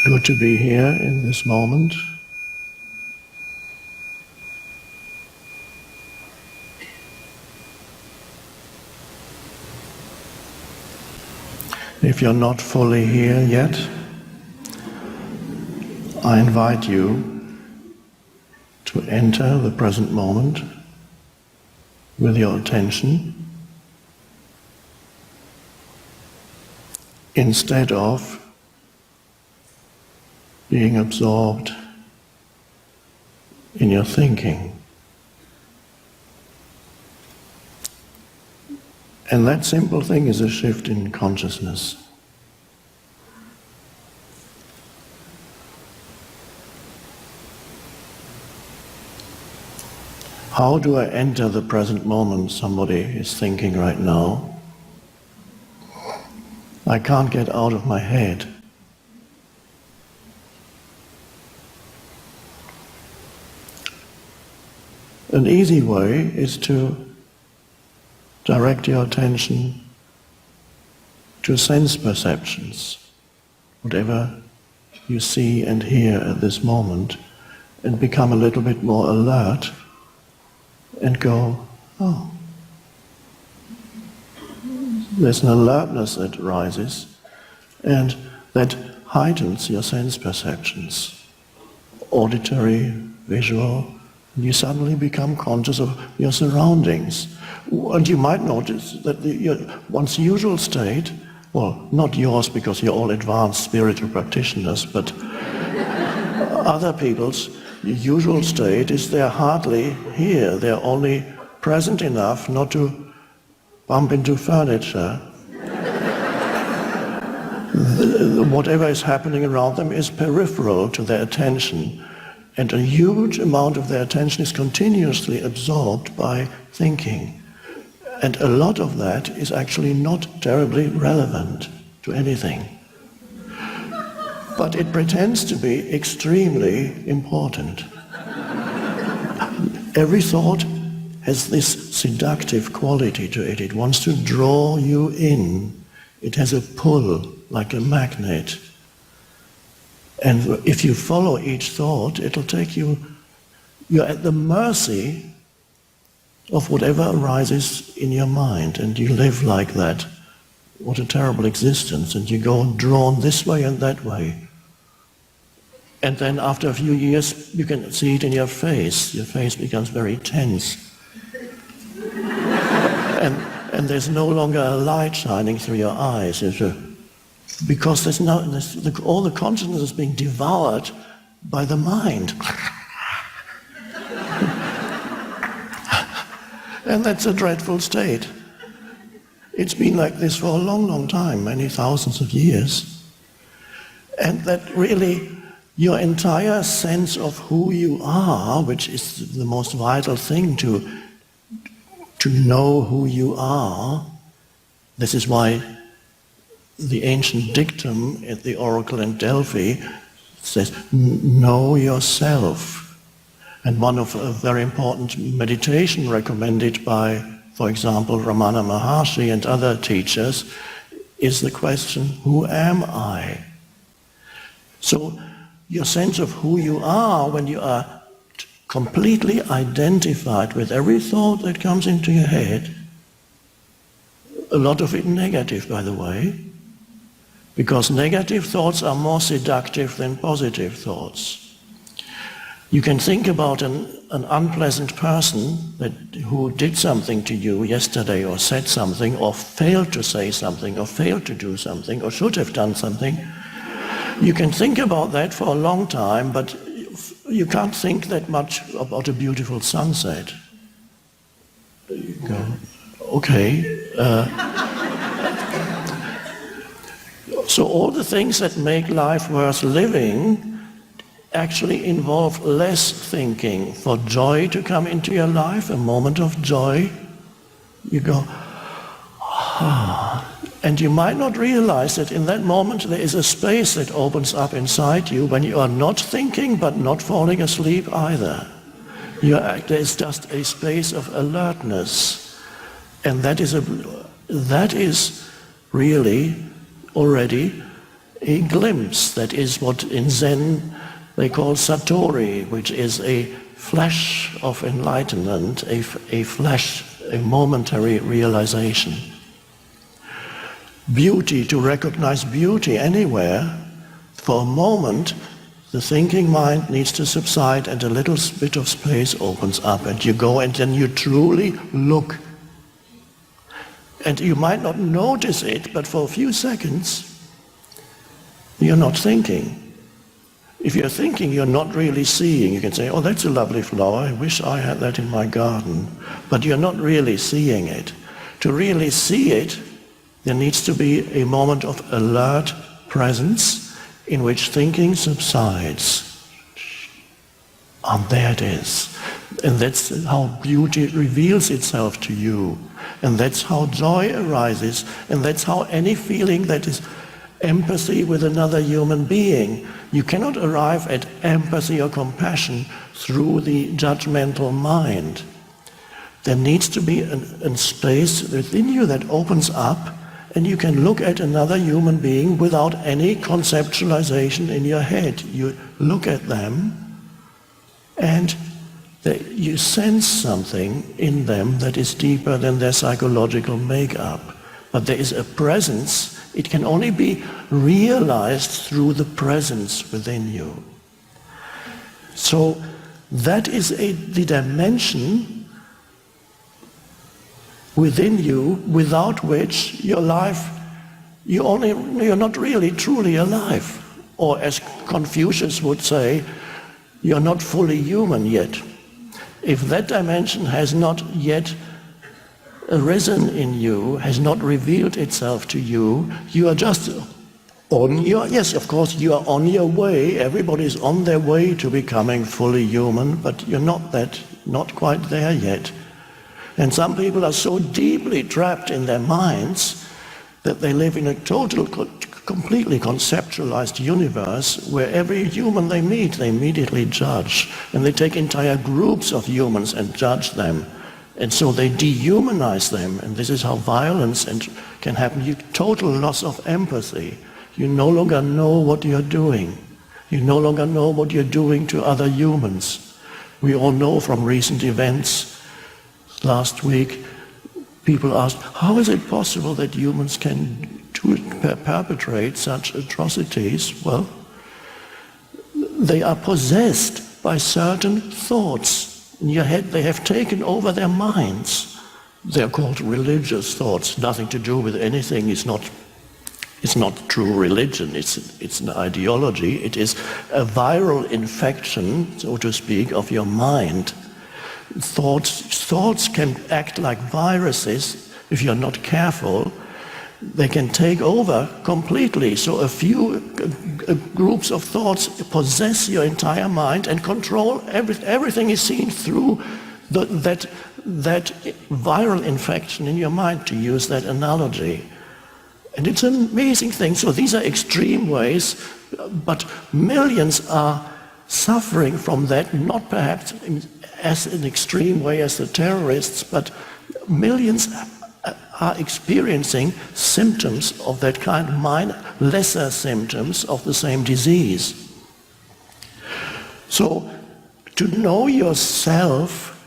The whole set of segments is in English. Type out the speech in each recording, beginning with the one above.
Good to be here in this moment. If you're not fully here yet, I invite you to enter the present moment with your attention instead of being absorbed in your thinking. And that simple thing is a shift in consciousness. How do I enter the present moment, somebody is thinking right now? I can't get out of my head. An easy way is to direct your attention to sense perceptions, whatever you see and hear at this moment, and become a little bit more alert and go, oh, there's an alertness that arises and that heightens your sense perceptions, auditory, visual. You suddenly become conscious of your surroundings. And you might notice that your once usual state, well, not yours because you're all advanced spiritual practitioners, but other people's usual state is they're hardly here. They're only present enough not to bump into furniture. Whatever is happening around them is peripheral to their attention. And a huge amount of their attention is continuously absorbed by thinking. And a lot of that is actually not terribly relevant to anything. But it pretends to be extremely important. Every thought has this seductive quality to it. It wants to draw you in. It has a pull, like a magnet. And if you follow each thought, it'll take you, you're at the mercy of whatever arises in your mind, and you live like that. What a terrible existence, and you go drawn this way and that way. And then after a few years, you can see it in your face. Your face becomes very tense. and there's no longer a light shining through your eyes. Because all the consciousness is being devoured by the mind. And that's a dreadful state. It's been like this for a long, long time, many thousands of years. And that really, your entire sense of who you are, which is the most vital thing to know who you are, this is why the ancient dictum at the oracle in Delphi says, know yourself. And one of a very important meditation recommended by, for example, Ramana Maharshi and other teachers, is the question, who am I? So your sense of who you are, when you are completely identified with every thought that comes into your head, a lot of it negative, by the way, because negative thoughts are more seductive than positive thoughts. You can think about an unpleasant person who did something to you yesterday, or said something, or failed to say something, or failed to do something, or should have done something. You can think about that for a long time, but you can't think that much about a beautiful sunset. You go, okay. So all the things that make life worth living actually involve less thinking. For joy to come into your life, a moment of joy, you go, ah. And you might not realize that in that moment there is a space that opens up inside you when you are not thinking but not falling asleep either. There's just a space of alertness. And that is really already a glimpse. That is what in Zen they call satori, which is a flash of enlightenment, a flash, a momentary realization. Beauty, to recognize beauty anywhere, for a moment, the thinking mind needs to subside and a little bit of space opens up and you go and then you truly look. And you might not notice it, but for a few seconds, you're not thinking. If you're thinking, you're not really seeing. You can say, oh, that's a lovely flower, I wish I had that in my garden. But you're not really seeing it. To really see it, there needs to be a moment of alert presence in which thinking subsides. And there it is. And that's how beauty reveals itself to you. And that's how joy arises. And that's how any feeling that is empathy with another human being. You cannot arrive at empathy or compassion through the judgmental mind. There needs to be a space within you that opens up and you can look at another human being without any conceptualization in your head. You look at them and you sense something in them that is deeper than their psychological makeup. But there is a presence. It can only be realized through the presence within you. So that is the dimension within you without which your life, you're not really truly alive. Or as Confucius would say, you're not fully human yet. If that dimension has not yet arisen in you, has not revealed itself to you, you are just on your, yes, of course, you are on your way. Everybody's on their way to becoming fully human, but you're not quite there yet. And some people are so deeply trapped in their minds that they live in a completely conceptualized universe where every human they meet, they immediately judge. And they take entire groups of humans and judge them. And so they dehumanize them, and this is how violence can happen. You total loss of empathy. You no longer know what you're doing. You no longer know what you're doing to other humans. We all know from recent events. Last week, people asked, how is it possible that humans can perpetrate such atrocities? Well, they are possessed by certain thoughts. In your head, they have taken over their minds. They're called religious thoughts, nothing to do with anything. It's not true religion, it's an ideology. It is a viral infection, so to speak, of your mind. Thoughts can act like viruses if you're not careful. They can take over completely. So a few groups of thoughts possess your entire mind and control everything is seen through that viral infection in your mind, to use that analogy. And it's an amazing thing. So these are extreme ways, but millions are suffering from that, not perhaps as an extreme way as the terrorists, but millions are experiencing symptoms of that kind, lesser symptoms of the same disease. So to know yourself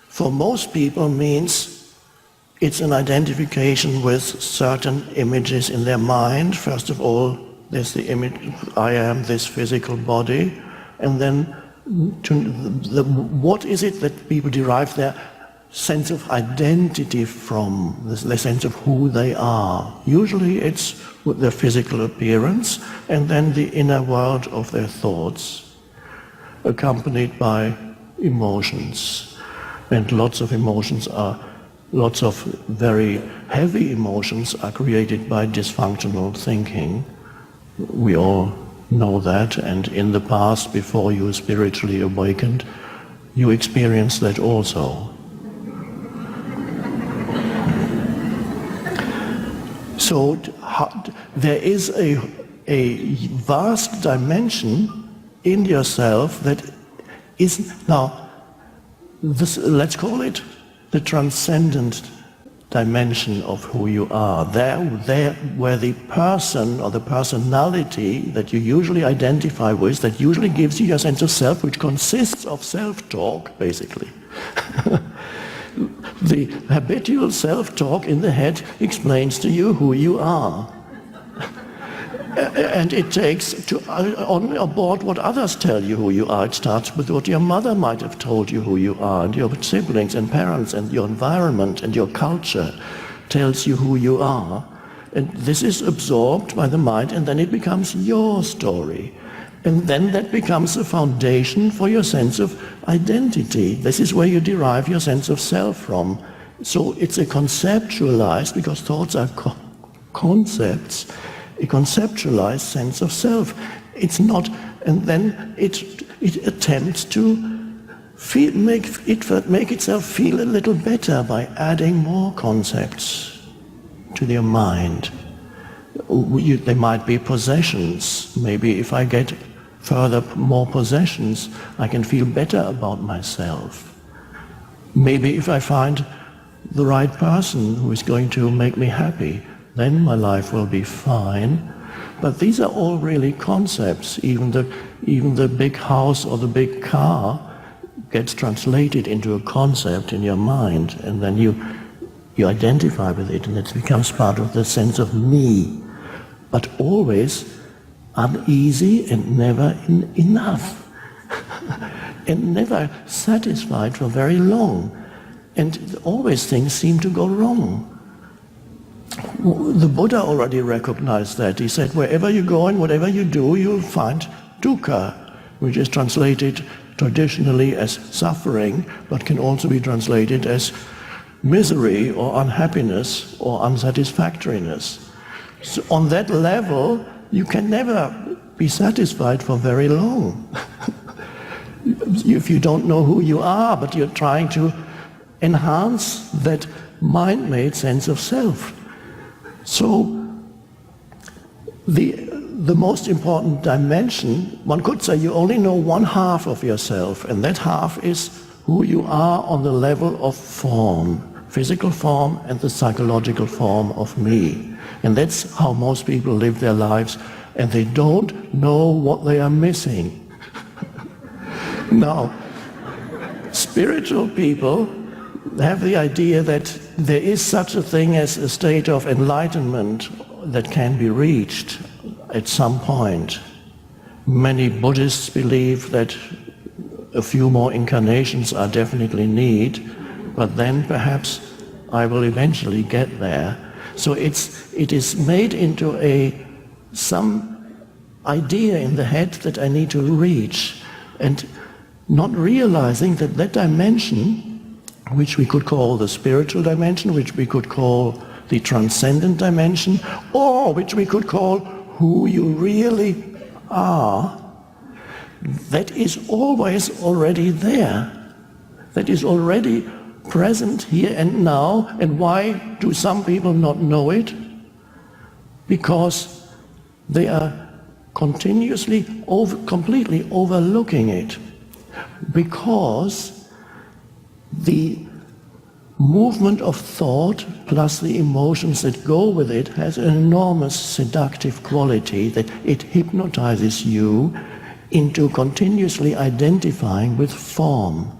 for most people means it's an identification with certain images in their mind. First of all, there's the image, I am this physical body, and then what is it that people derive their sense of identity from, the sense of who they are? Usually it's with their physical appearance and then the inner world of their thoughts, accompanied by emotions. And lots of very heavy emotions are created by dysfunctional thinking. We all know that, and in the past, before you spiritually awakened, you experienced that also. So there is a vast dimension in yourself that is, now, let's call it the transcendent dimension of who you are. There where the person or the personality that you usually identify with, that usually gives you your sense of self, which consists of self-talk, basically. The habitual self-talk in the head explains to you who you are. And it takes on board what others tell you who you are. It starts with what your mother might have told you who you are, and your siblings and parents and your environment and your culture tells you who you are. And this is absorbed by the mind, and then it becomes your story. And then that becomes the foundation for your sense of identity. This is where you derive your sense of self from. So it's a conceptualized, because thoughts are concepts, a conceptualized sense of self. It's not, and then it attempts to make itself feel a little better by adding more concepts to your mind. They might be possessions. Maybe if I get more possessions, I can feel better about myself. Maybe if I find the right person who is going to make me happy, then my life will be fine. But these are all really concepts. Even the big house or the big car gets translated into a concept in your mind, and then you identify with it, and it becomes part of the sense of me. But always uneasy and never enough, and never satisfied for very long. And always things seem to go wrong. The Buddha already recognized that. He said, wherever you go and whatever you do, you'll find dukkha, which is translated traditionally as suffering, but can also be translated as misery or unhappiness or unsatisfactoriness. So on that level, you can never be satisfied for very long. If you don't know who you are, but you're trying to enhance that mind-made sense of self. So the most important dimension, one could say you only know one half of yourself, and that half is who you are on the level of form, physical form and the psychological form of me. And that's how most people live their lives, and they don't know what they are missing. Now, spiritual people have the idea that there is such a thing as a state of enlightenment that can be reached at some point. Many Buddhists believe that a few more incarnations are definitely needed, but then perhaps I will eventually get there. So it is made into some idea in the head that I need to reach, and not realizing that that dimension, which we could call the spiritual dimension, which we could call the transcendent dimension, or which we could call who you really are, that is always already there. That is already present here and now. And why do some people not know it? Because they are continuously, completely overlooking it. Because the movement of thought plus the emotions that go with it has an enormous seductive quality, that it hypnotizes you into continuously identifying with form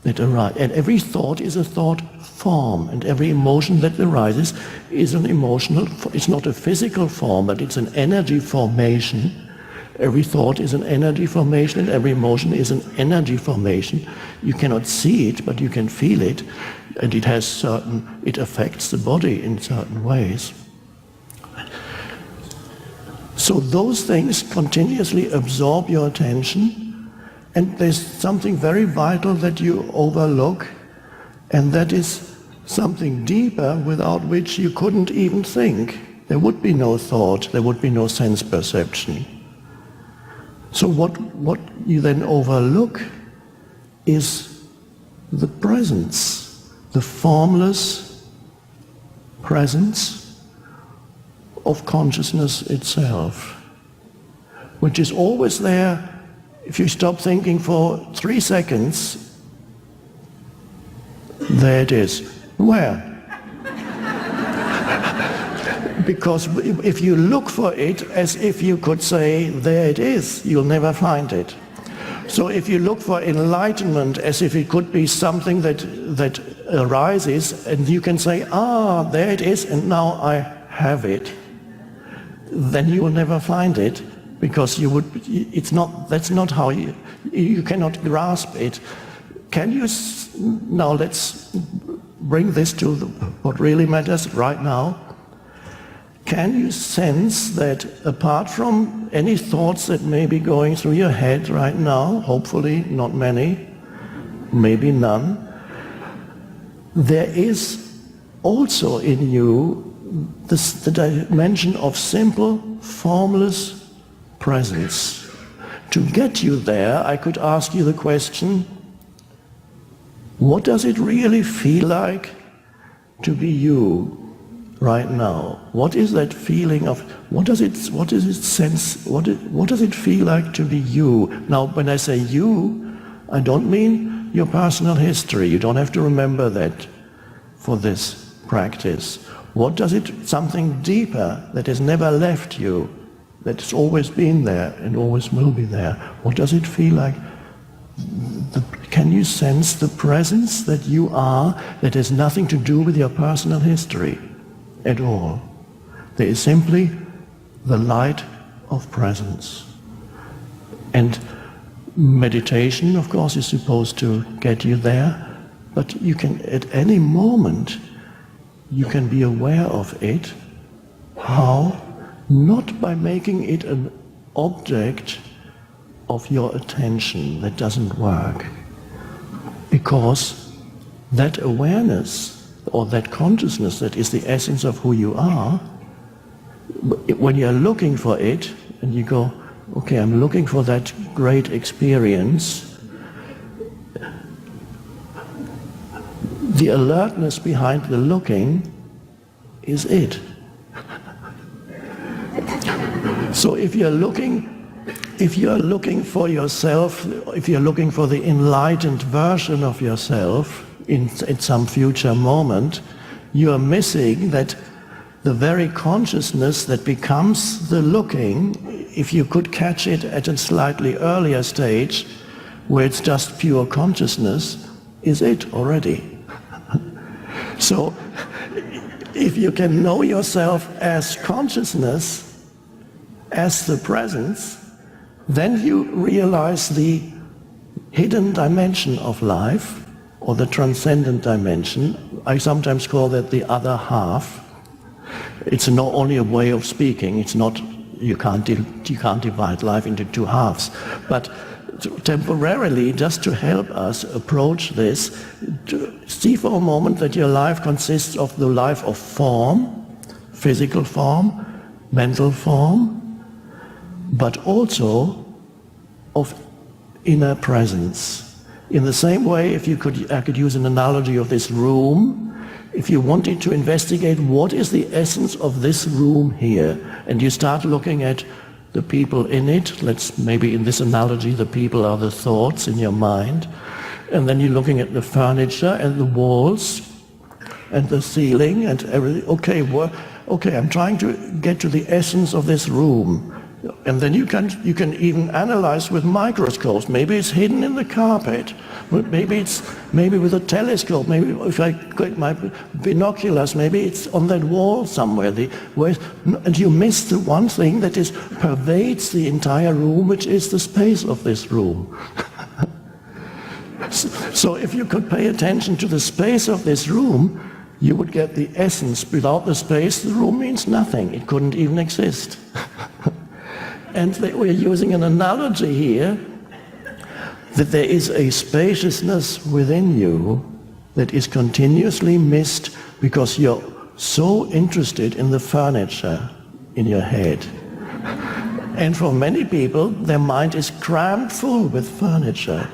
that arises. And every thought is a thought form, and every emotion that arises is an emotional, it's not a physical form, but it's an energy formation. Every thought is an energy formation, and every emotion is an energy formation. You cannot see it, but you can feel it, and it affects the body in certain ways. So those things continuously absorb your attention, and there's something very vital that you overlook, and that is something deeper without which you couldn't even think. There would be no thought, there would be no sense perception. So what you then overlook is the presence, the formless presence of consciousness itself, which is always there. If you stop thinking for 3 seconds, there it is. Where? Because if you look for it as if you could say, there it is, you'll never find it. So if you look for enlightenment as if it could be something that arises, and you can say, there it is, and now I have it, then you will never find it, because that's not how you cannot grasp it. Can you, now let's bring this to what really matters right now. Can you sense that apart from any thoughts that may be going through your head right now, hopefully not many, maybe none, there is also in you the dimension of simple, formless presence. To get you there, I could ask you the question, what does it really feel like to be you right now? What is that feeling of, what does it sense, what does it feel like to be you? Now, when I say you, I don't mean your personal history. You don't have to remember that for this practice. What does it, something deeper that has never left you, that's always been there and always will be there, what does it feel like? Can you sense the presence that you are, that has nothing to do with your personal history at all? There is simply the light of presence. And meditation, of course, is supposed to get you there, but you can, at any moment, you can be aware of it. How? Not by making it an object of your attention. That doesn't work. Because that awareness, or that consciousness that is the essence of who you are, when you're looking for it, and you go, okay, I'm looking for that great experience, the alertness behind the looking is it. So if you're looking for yourself, if you're looking for the enlightened version of yourself in some future moment, you are missing that the very consciousness that becomes the looking, if you could catch it at a slightly earlier stage, where it's just pure consciousness, is it already. So if you can know yourself as consciousness, as the presence, then you realize the hidden dimension of life, or the transcendent dimension. I sometimes call that the other half. It's not only a way of speaking. It's not, you can't divide life into two halves. But temporarily, just to help us approach this, to see for a moment that your life consists of the life of form, physical form, mental form, but also of inner presence. In the same way, if you could, I could use an analogy of this room. If you wanted to investigate what is the essence of this room here, and you start looking at the people in it, maybe in this analogy the people are the thoughts in your mind, and then you're looking at the furniture and the walls and the ceiling and everything. Okay, I'm trying to get to the essence of this room. And then you can even analyze with microscopes. Maybe it's hidden in the carpet. Maybe with a telescope. Maybe if I get my binoculars, maybe it's on that wall somewhere. And you miss the one thing that pervades the entire room, which is the space of this room. So if you could pay attention to the space of this room, you would get the essence. Without the space, the room means nothing. It couldn't even exist. And we're using an analogy here that there is a spaciousness within you that is continuously missed because you're so interested in the furniture in your head. And for many people, their mind is crammed full with furniture.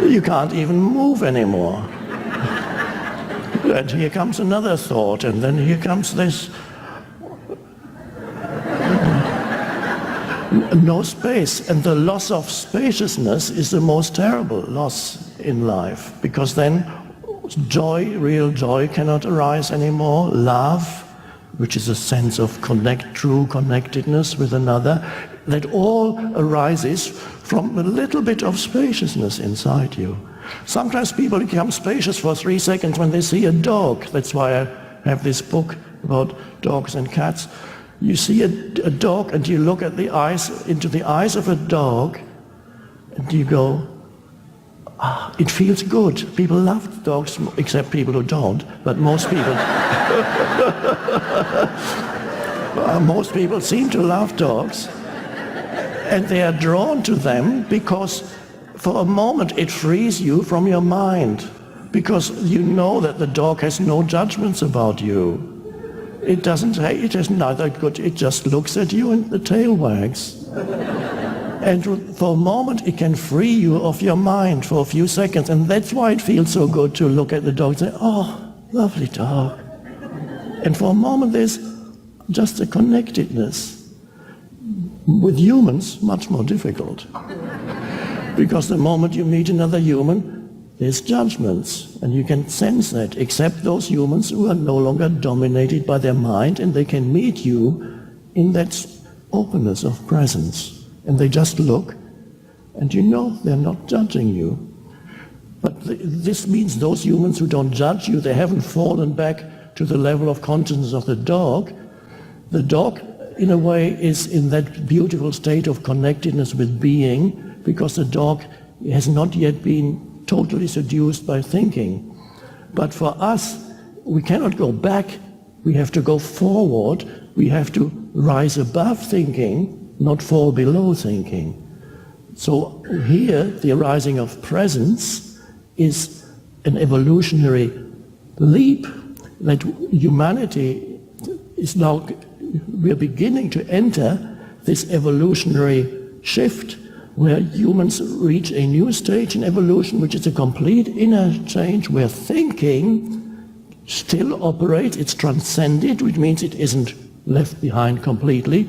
You can't even move anymore. And here comes another thought, and then here comes this. No space, and the loss of spaciousness is the most terrible loss in life, because then joy, real joy, cannot arise anymore. Love, which is a sense of true connectedness with another, that all arises from a little bit of spaciousness inside you. Sometimes people become spacious for 3 seconds when they see a dog. That's why I have this book about dogs and cats. You see a dog and you look at into the eyes of a dog, and you go, it feels good. People love dogs, except people who don't, but most people most people seem to love dogs, and they are drawn to them because for a moment it frees you from your mind, because you know that the dog has no judgments about you. It is neither good, it just looks at you and the tail wags. And for a moment it can free you of your mind for a few seconds, and that's why it feels so good to look at the dog and say, oh, lovely dog. And for a moment there's just a connectedness. With humans, much more difficult. Because the moment you meet another human, there's judgments, and you can sense that, except those humans who are no longer dominated by their mind, and they can meet you in that openness of presence. And they just look, and you know they're not judging you. But this means those humans who don't judge you, they haven't fallen back to the level of consciousness of the dog. The dog, in a way, is in that beautiful state of connectedness with being, because the dog has not yet been totally seduced by thinking. But for us, we cannot go back. We have to go forward. We have to rise above thinking, not fall below thinking. So here, the arising of presence is an evolutionary leap that humanity is now, we're beginning to enter this evolutionary shift where humans reach a new stage in evolution, which is a complete inner change, where thinking still operates, it's transcended, which means it isn't left behind completely.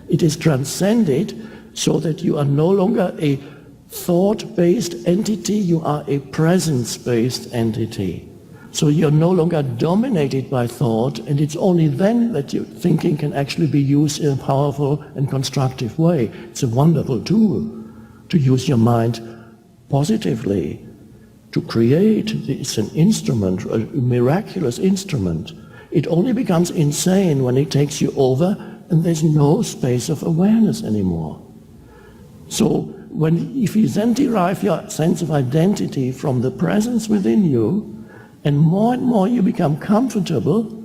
It is transcended so that you are no longer a thought-based entity, you are a presence-based entity. So you're no longer dominated by thought, and it's only then that your thinking can actually be used in a powerful and constructive way. It's a wonderful tool to use your mind positively, to create. It's an instrument, a miraculous instrument. It only becomes insane when it takes you over and there's no space of awareness anymore. So if you then derive your sense of identity from the presence within you, and more you become comfortable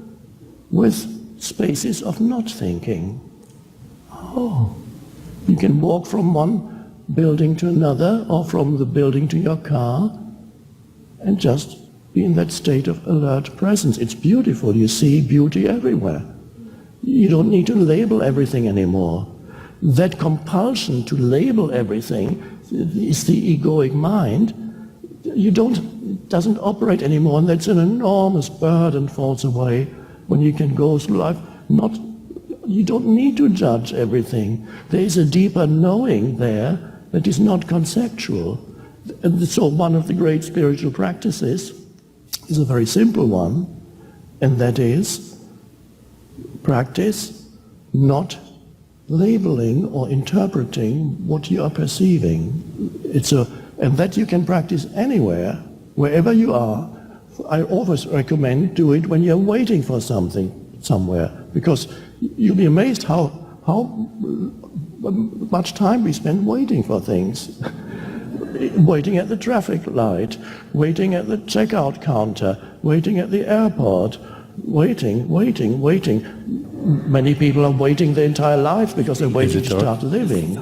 with spaces of not thinking. Oh, you can walk from one building to another, or from the building to your car, and just be in that state of alert presence. It's beautiful. You see beauty everywhere. You don't need to label everything anymore. That compulsion to label everything is the egoic mind. It doesn't operate anymore, and that's an enormous burden falls away when you can go through life. You don't need to judge everything. There is a deeper knowing there that is not conceptual. And so one of the great spiritual practices is a very simple one, and that is practice not labeling or interpreting what you are perceiving. And that you can practice anywhere, wherever you are. I always recommend do it when you're waiting for something somewhere, because you'll be amazed how much time we spend waiting for things. Waiting at the traffic light, waiting at the checkout counter, waiting at the airport, waiting. Many people are waiting their entire life because they're waiting to start living.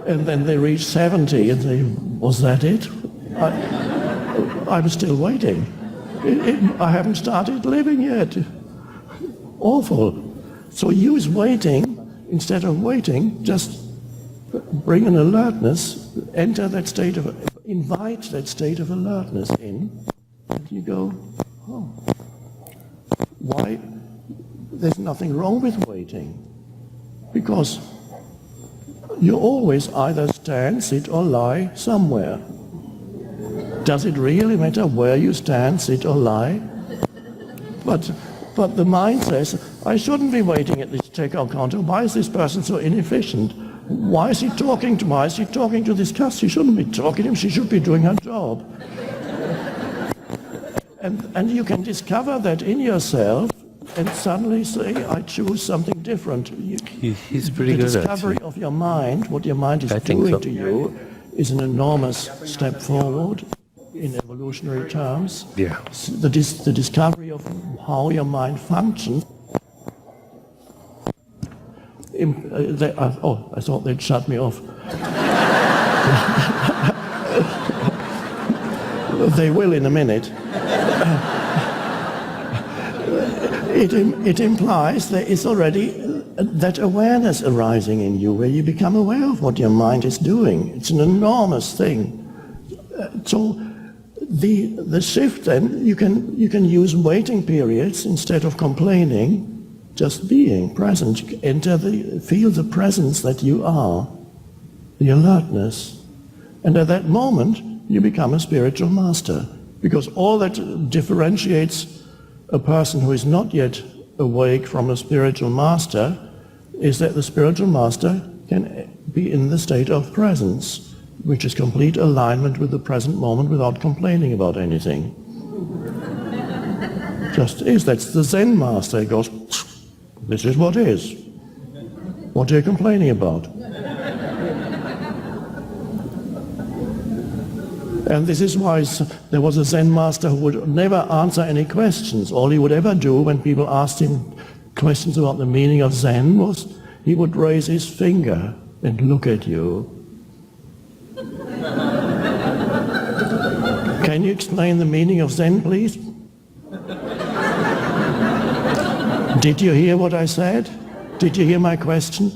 And then they reach 70 and say, was that it? I'm still waiting. I haven't started living yet. Awful. So use waiting instead of waiting. Just bring an alertness, invite that state of alertness in, and you go, oh, why? There's nothing wrong with waiting, because you always either stand, sit or lie somewhere. Does it really matter where you stand, sit or lie? But the mind says, I shouldn't be waiting at this checkout counter. Why is this person so inefficient? Why is he talking to this customer? She shouldn't be talking to him, she should be doing her job. And you can discover that in yourself and suddenly say, I choose something different. He's pretty good at it. The discovery of your mind, what your mind is doing to you, is an enormous step forward in evolutionary terms. Yeah. The discovery of how your mind functions. I thought they'd shut me off. They will in a minute. It implies there is already that awareness arising in you, where you become aware of what your mind is doing. It's an enormous thing. So the shift then, you can use waiting periods instead of complaining. Just being present, feel the presence that you are, the alertness. And at that moment, you become a spiritual master. Because all that differentiates a person who is not yet awake from a spiritual master is that the spiritual master can be in the state of presence, which is complete alignment with the present moment without complaining about anything. Just is. That's the Zen master. He goes, this is what is. What are you complaining about? And this is why there was a Zen master who would never answer any questions. All he would ever do when people asked him questions about the meaning of Zen was he would raise his finger and look at you. Can you explain the meaning of Zen, please? Did you hear what I said? Did you hear my question?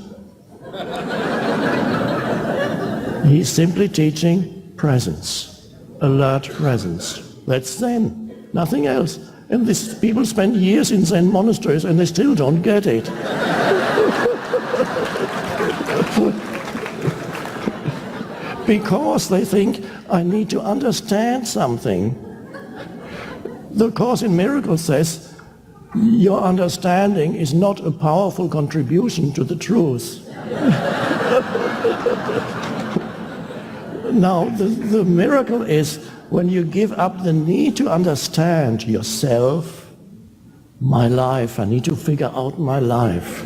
He's simply teaching presence, alert presence. That's Zen, nothing else. And people spend years in Zen monasteries and they still don't get it. Because they think, I need to understand something. The Course in Miracles says, your understanding is not a powerful contribution to the truth. Now, the miracle is when you give up the need to understand yourself, my life, I need to figure out my life.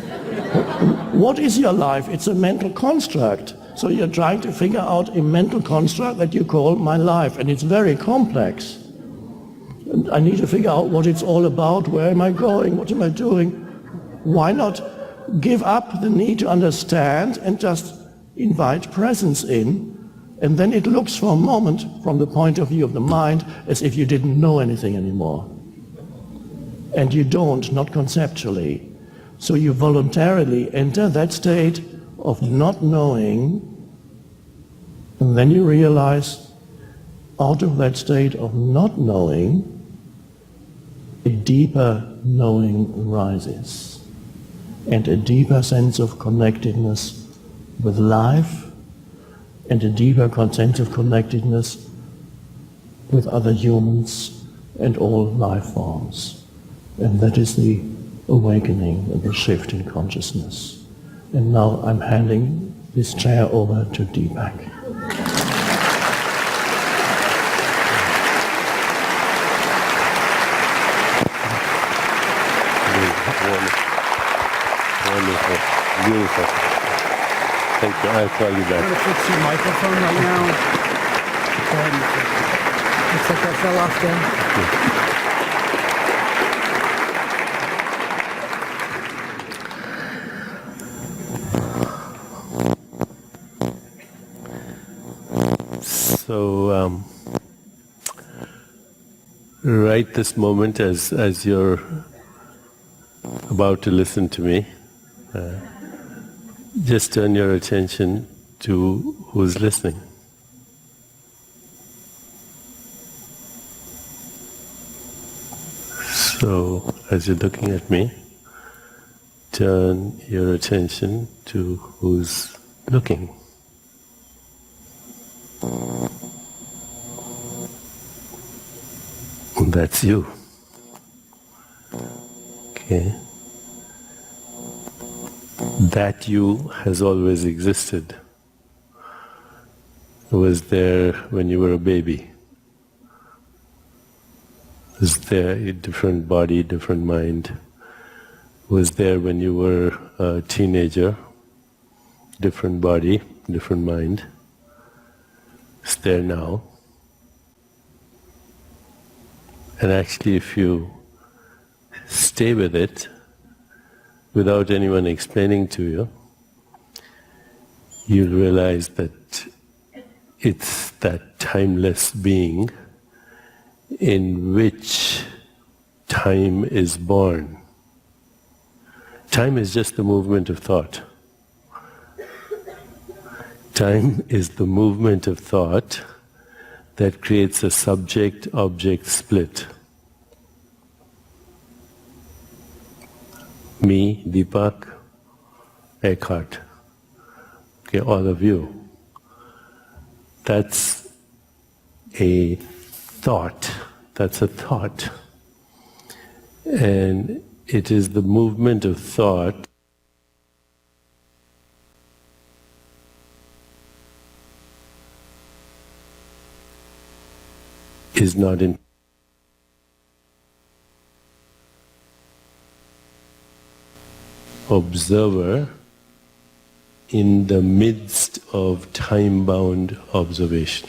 What is your life? It's a mental construct. So you're trying to figure out a mental construct that you call my life, and it's very complex. And I need to figure out what it's all about, where am I going, what am I doing? Why not give up the need to understand and just invite presence in, and then it looks for a moment from the point of view of the mind as if you didn't know anything anymore. And you don't, not conceptually. So you voluntarily enter that state of not knowing, and then you realize out of that state of not knowing, a deeper knowing arises, and a deeper sense of connectedness with life, and a deeper sense of connectedness with other humans and all life forms. And that is the awakening and the shift in consciousness. And now I'm handing this chair over to Deepak. Wonderful. Beautiful. Thank you. I'll call you back. I'm going to fix your microphone right now. Go ahead and fix it. Looks like that fell off then. So, right this moment, as you're about to listen to me, just turn your attention to who's listening. So, as you're looking at me, turn your attention to who's looking. That's you. Okay. That you has always existed. It was there when you were a baby. It was there, a different body, different mind. It was there when you were a teenager, different body, different mind. It's there now. And actually, if you stay with it, without anyone explaining to you, you'll realize that it's that timeless being in which time is born. Time is just the movement of thought. Time is the movement of thought that creates a subject-object split. Me, Deepak, Eckhart, okay, all of you. That's a thought. That's a thought. And it is the movement of thought is not in observer in the midst of time-bound observation.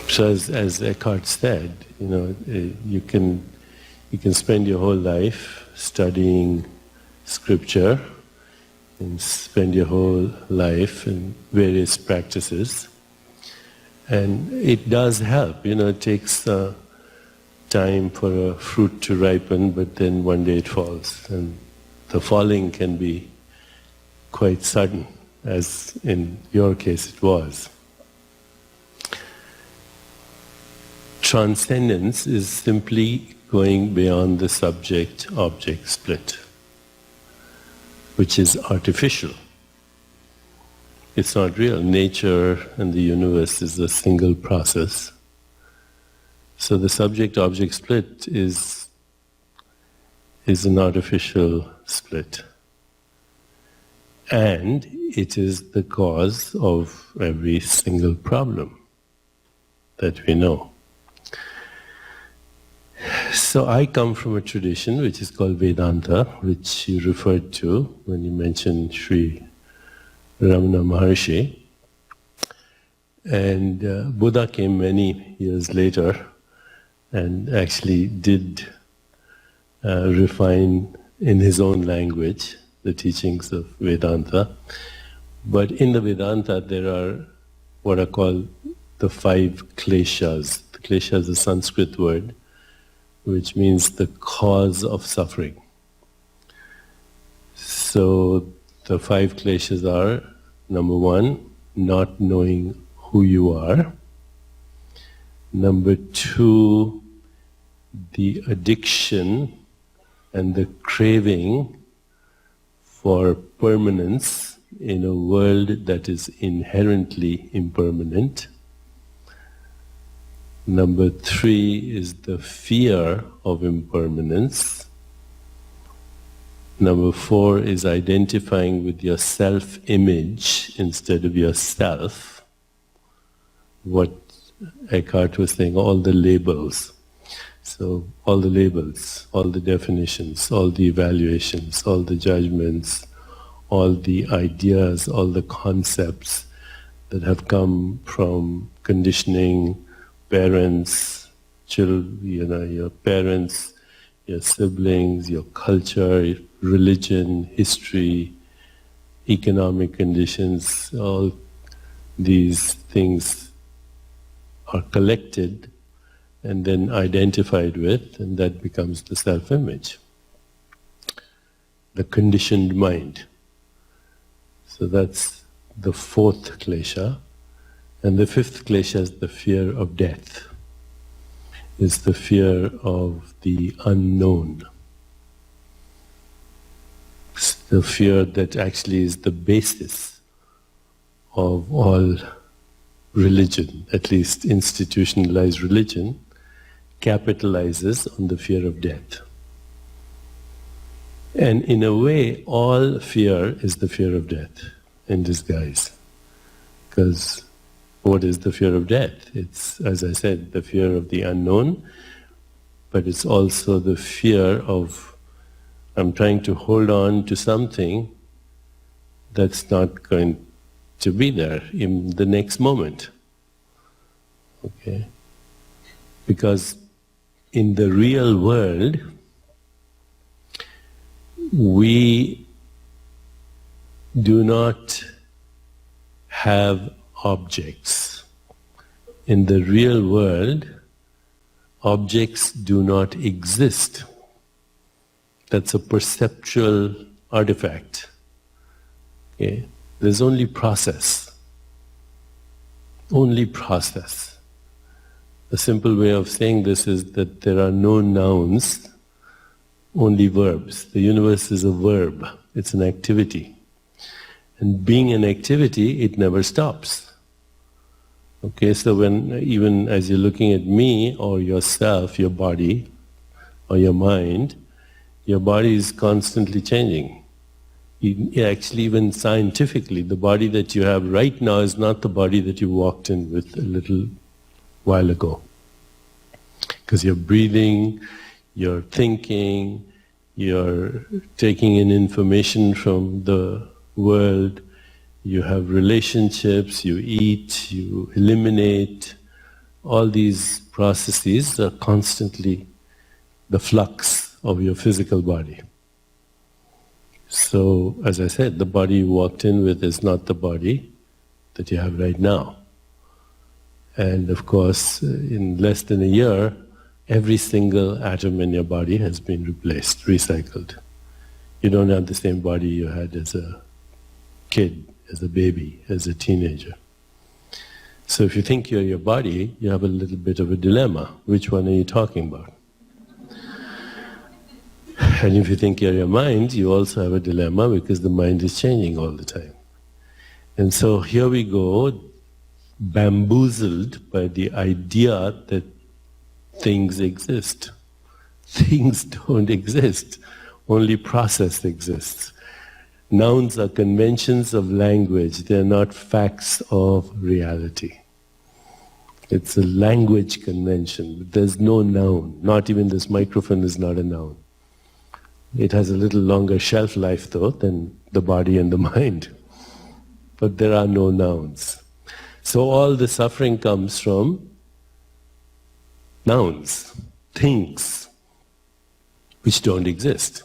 So as Eckhart said, you can spend your whole life studying scripture and spend your whole life in various practices. And it does help, it takes time for a fruit to ripen, but then one day it falls. And the falling can be quite sudden, as in your case it was. Transcendence is simply going beyond the subject-object split, which is artificial. It's not real. Nature and the universe is a single process. So the subject-object split is an artificial split. And it is the cause of every single problem that we know. So I come from a tradition which is called Vedanta, which you referred to when you mentioned Sri Ramana Maharshi. And Buddha came many years later and actually did refine in his own language the teachings of Vedanta. But in the Vedanta there are what are called the 5 kleshas. The klesha is a Sanskrit word which means the cause of suffering. So the 5 kleshas are, number 1, not knowing who you are. Number 2, the addiction and the craving for permanence in a world that is inherently impermanent. Number 3 is the fear of impermanence, Number 4 is identifying with your self-image instead of yourself. What Eckhart was saying, all the labels. So all the labels, all the definitions, all the evaluations, all the judgments, all the ideas, all the concepts that have come from conditioning, parents, children, your parents, your siblings, your culture, religion, history, economic conditions, all these things are collected and then identified with, and that becomes the self-image. The conditioned mind. So that's the 4th klesha. And the 5th klesha is the fear of death. It's the fear of the unknown. It's the fear that actually is the basis of all religion, at least institutionalized religion, capitalizes on the fear of death. And in a way, all fear is the fear of death in disguise. Because what is the fear of death? It's, as I said, the fear of the unknown, but it's also the fear of, I'm trying to hold on to something that's not going to be there in the next moment. Okay? Because in the real world, we do not have objects. In the real world, objects do not exist. That's a perceptual artifact. Okay? There's only process. Only process. A simple way of saying this is that there are no nouns, only verbs. The universe is a verb. It's an activity. And being an activity, it never stops. Okay, so when, even as you're looking at me or yourself, your body or your mind, your body is constantly changing. Actually, even scientifically, the body that you have right now is not the body that you walked in with a little while ago. Because you're breathing, you're thinking, you're taking in information from the world, you have relationships, you eat, you eliminate. All these processes are constantly the flux of your physical body. So, as I said, the body you walked in with is not the body that you have right now. And of course, in less than a year, every single atom in your body has been replaced, recycled. You don't have the same body you had as a kid, as a baby, as a teenager. So if you think you're your body, you have a little bit of a dilemma. Which one are you talking about? And if you think you're your mind, you also have a dilemma because the mind is changing all the time. And so here we go, bamboozled by the idea that things exist. Things don't exist. Only process exists. Nouns are conventions of language. They're not facts of reality. It's a language convention. There's no noun. Not even this microphone is not a noun. It has a little longer shelf life though than the body and the mind. But there are no nouns. So all the suffering comes from nouns, things, which don't exist.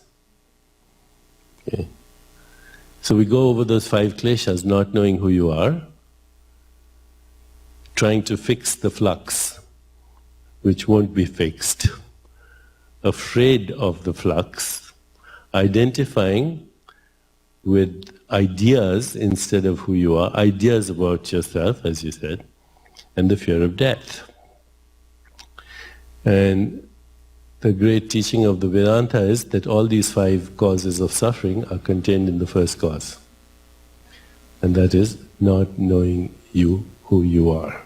Okay. So we go over those 5 kleshas, not knowing who you are, trying to fix the flux, which won't be fixed, afraid of the flux, identifying with ideas instead of who you are, ideas about yourself, as you said, and the fear of death. And the great teaching of the Vedanta is that all these 5 causes of suffering are contained in the first cause. And that is not knowing you, who you are.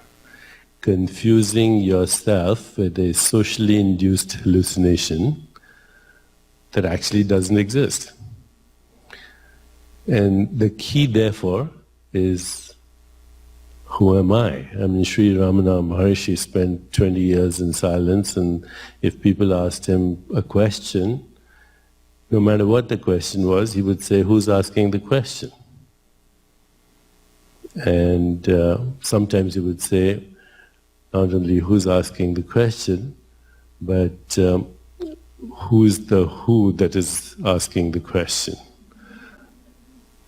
Confusing yourself with a socially induced hallucination that actually doesn't exist. And the key, therefore, is who am I? I mean, Sri Ramana Maharshi spent 20 years in silence, and if people asked him a question, no matter what the question was, he would say, who's asking the question? And sometimes he would say, not only who's asking the question, but who's the who that is asking the question.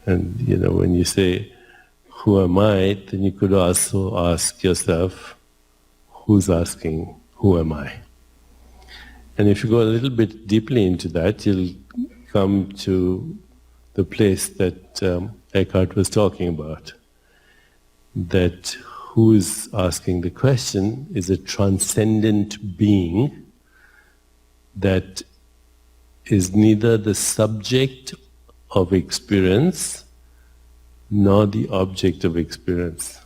And when you say, who am I, then you could also ask yourself, who's asking, who am I? And if you go a little bit deeply into that, you'll come to the place that Eckhart was talking about. That who is asking the question is a transcendent being that is neither the subject of experience nor the object of experience.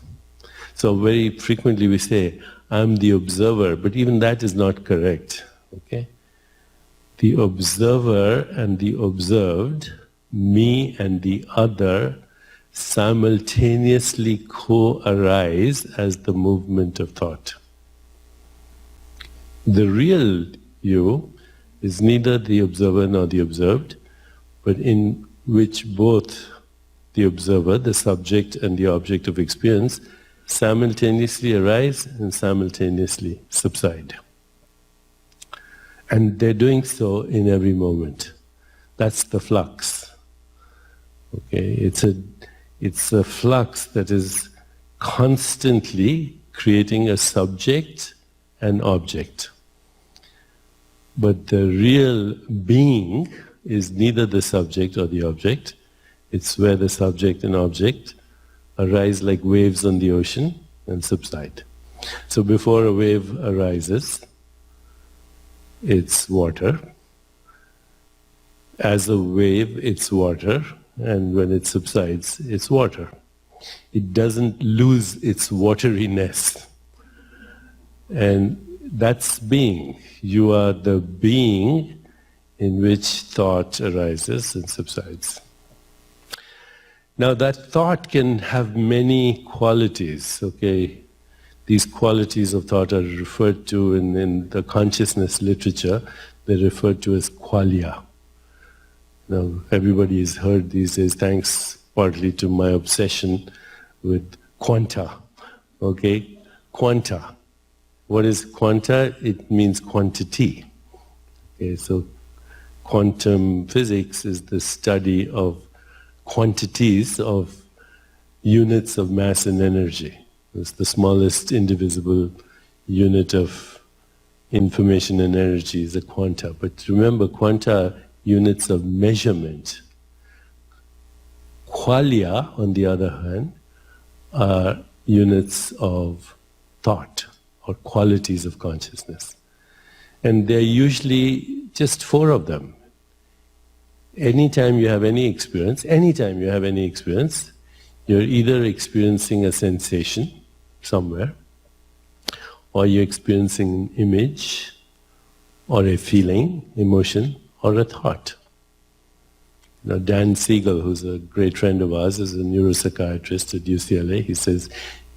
So very frequently we say, I'm the observer, but even that is not correct. Okay? The observer and the observed, me and the other, simultaneously co-arise as the movement of thought. The real you is neither the observer nor the observed, but in which both the observer, the subject, and the object of experience simultaneously arise and simultaneously subside. And they're doing so in every moment. That's the flux. Okay, it's a flux that is constantly creating a subject and object. But the real being is neither the subject or the object. It's where the subject and object arise like waves on the ocean and subside. So before a wave arises, it's water. As a wave, it's water. And when it subsides, it's water. It doesn't lose its wateriness. And that's being. You are the being in which thought arises and subsides. Now that thought can have many qualities, okay? These qualities of thought are referred to in the consciousness literature, they're referred to as qualia. Now, everybody has heard these days, thanks partly to my obsession with quanta. Okay? Quanta. What is quanta? It means quantity. Okay, so quantum physics is the study of quantities of units of mass and energy. It's the smallest indivisible unit of information and energy is a quanta. But remember, quanta units of measurement. Qualia, on the other hand, are units of thought or qualities of consciousness. And there are usually just 4 of them. Anytime you have any experience, you're either experiencing a sensation somewhere, or you're experiencing an image, or a feeling, emotion, or a thought. Now, Dan Siegel, who's a great friend of ours, is a neuropsychiatrist at UCLA. He says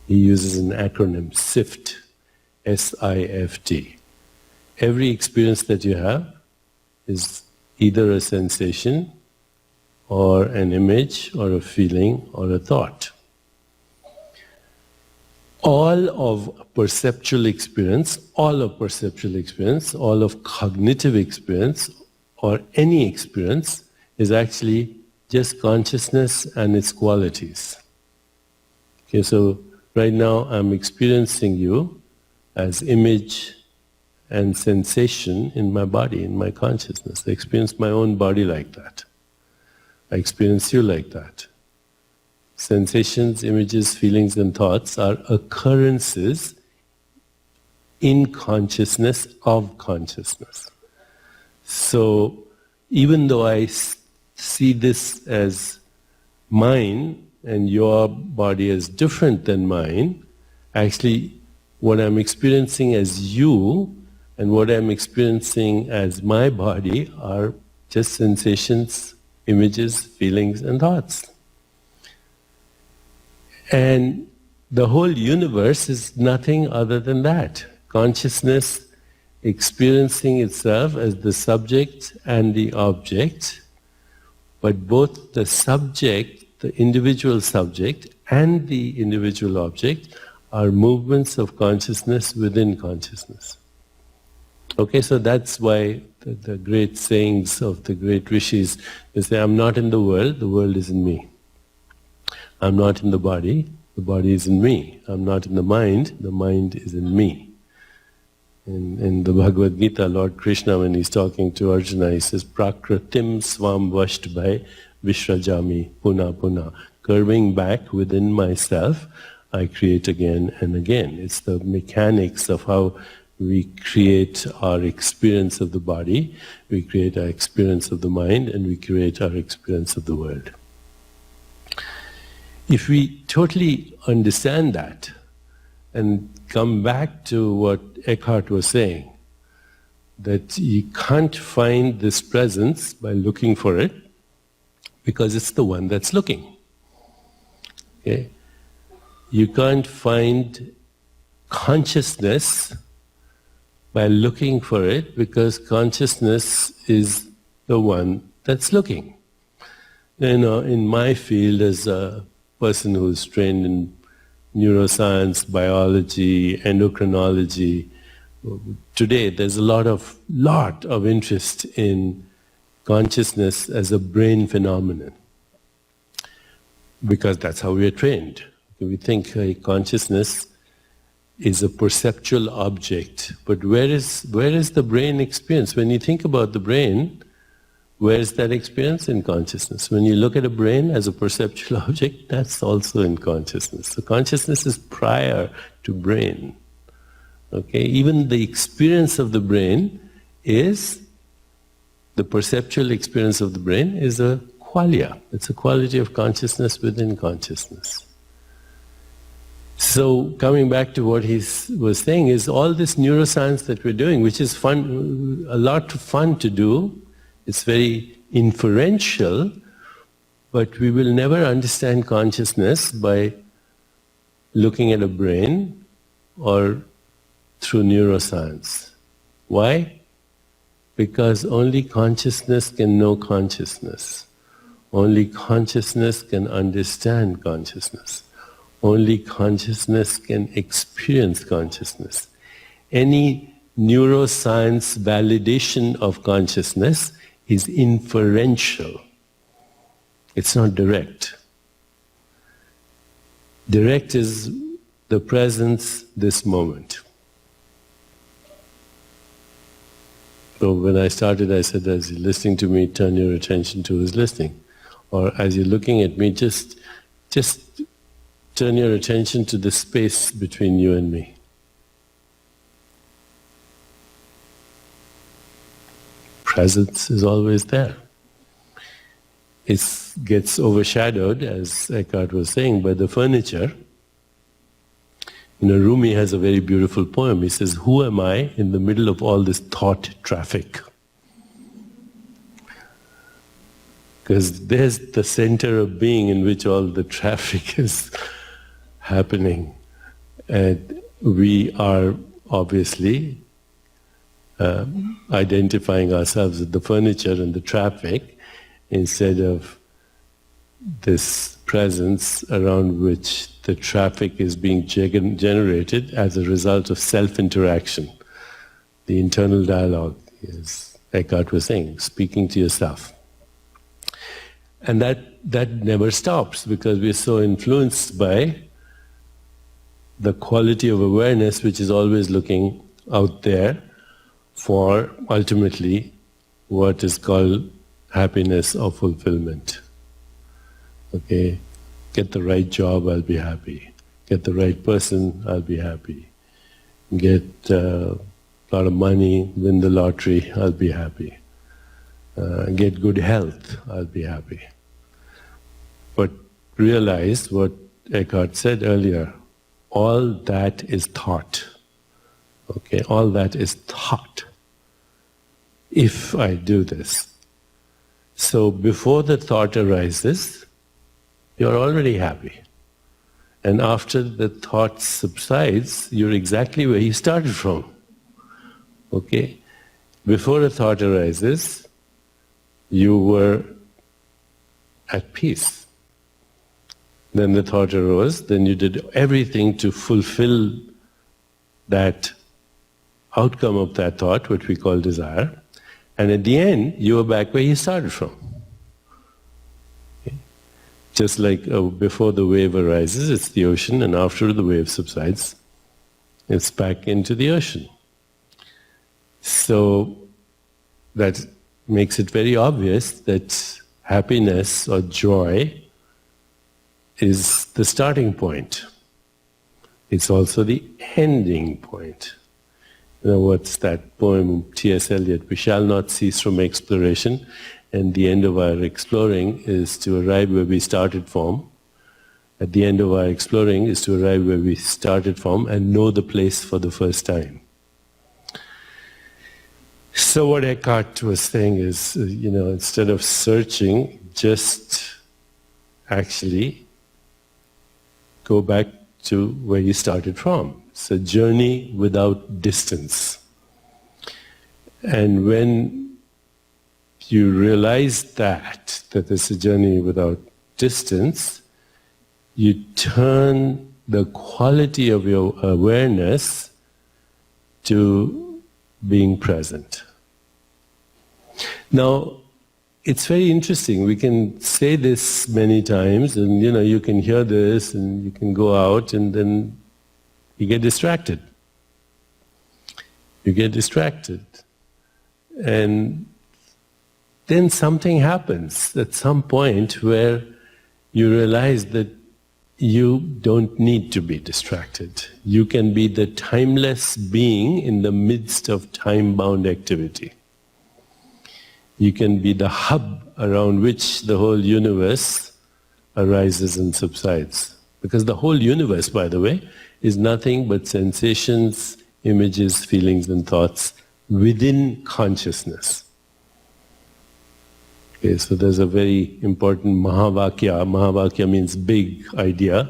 he uses an acronym, SIFT, S-I-F-T. Every experience that you have is either a sensation, or an image, or a feeling, or a thought. All of perceptual experience, all of cognitive experience, or any experience is actually just consciousness and its qualities. Okay, so right now I'm experiencing you as image and sensation in my body, in my consciousness. I experience my own body like that. I experience you like that. Sensations, images, feelings, and thoughts are occurrences in consciousness of consciousness. So even though I see this as mine and your body as different than mine, actually what I'm experiencing as you and what I'm experiencing as my body are just sensations images, feelings, and thoughts. And the whole universe is nothing other than that. Consciousness experiencing itself as the subject and the object, but both the subject, the individual subject, and the individual object are movements of consciousness within consciousness. Okay, so that's why the great sayings of the great rishis, they say, I'm not in the world is in me. I'm not in the body is in me. I'm not in the mind is in me. In the Bhagavad Gita, Lord Krishna, when he's talking to Arjuna, he says, Prakritim swam vashtbhai vishrajami puna puna. Curving back within myself, I create again and again. It's the mechanics of how we create our experience of the body, we create our experience of the mind, and we create our experience of the world. If we totally understand that, and come back to what Eckhart was saying, that you can't find this presence by looking for it, because it's the one that's looking. Okay? You can't find consciousness by looking for it, because consciousness is the one that's looking. You know, in my field, as a person who's trained in neuroscience, biology, endocrinology, today there's a lot of interest in consciousness as a brain phenomenon, because that's how we are trained. We think consciousness is a perceptual object, but where is the brain experience? When you think about the brain, where is that experience? In consciousness. When you look at a brain as a perceptual object, that's also in consciousness. So consciousness is prior to brain. Okay, even the experience of the brain is, the perceptual experience of the brain is a qualia. It's a quality of consciousness within consciousness. So coming back to what he was saying, is all this neuroscience that we're doing, which is fun, a lot of fun to do, it's very inferential, but we will never understand consciousness by looking at a brain or through neuroscience. Why? Because only consciousness can know consciousness. Only consciousness can understand consciousness. Only consciousness can experience consciousness. Any neuroscience validation of consciousness is inferential. It's not direct. Direct is the presence, this moment. So when I started, I said, as you're listening to me, turn your attention to who's listening. Or as you're looking at me, just turn your attention to the space between you and me. Presence is always there. It gets overshadowed, as Eckhart was saying, by the furniture. You know, Rumi has a very beautiful poem. He says, who am I in the middle of all this thought traffic? Because there's the center of being in which all the traffic is happening. And we are obviously identifying ourselves with the furniture and the traffic instead of this presence around which the traffic is being generated as a result of self-interaction. The internal dialogue, as Eckhart was saying, speaking to yourself. And that never stops, because we're so influenced by the quality of awareness which is always looking out there for ultimately what is called happiness or fulfillment. Okay, get the right job, I'll be happy. Get the right person, I'll be happy. Get a lot of money, win the lottery, I'll be happy. Get good health, I'll be happy. But realize what Eckhart said earlier, all that is thought. Okay, all that is thought. If I do this. So before the thought arises, you're already happy. And after the thought subsides, you're exactly where you started from. Okay? Before a thought arises, you were at peace. Then the thought arose, then you did everything to fulfill that outcome of that thought, which we call desire. And at the end, you were back where you started from. Okay? Just like before the wave arises, it's the ocean, and after the wave subsides, it's back into the ocean. So that makes it very obvious that happiness or joy is the starting point. It's also the ending point. You know, what's that poem, T.S. Eliot, we shall not cease from exploration, and the end of our exploring is to arrive where we started from. At the end of our exploring is to arrive where we started from and know the place for the first time. So what Eckhart was saying is, instead of searching, just actually go back to where you started from. It's a journey without distance. And when you realize that it's a journey without distance, you turn the quality of your awareness to being present. Now, it's very interesting. We can say this many times, and you can hear this, and you can go out, and then you get distracted. You get distracted. And then something happens at some point where you realize that you don't need to be distracted. You can be the timeless being in the midst of time-bound activity. You can be the hub around which the whole universe arises and subsides. Because the whole universe, by the way, is nothing but sensations, images, feelings and thoughts within consciousness. Okay, so there's a very important Mahavakya. Mahavakya means big idea,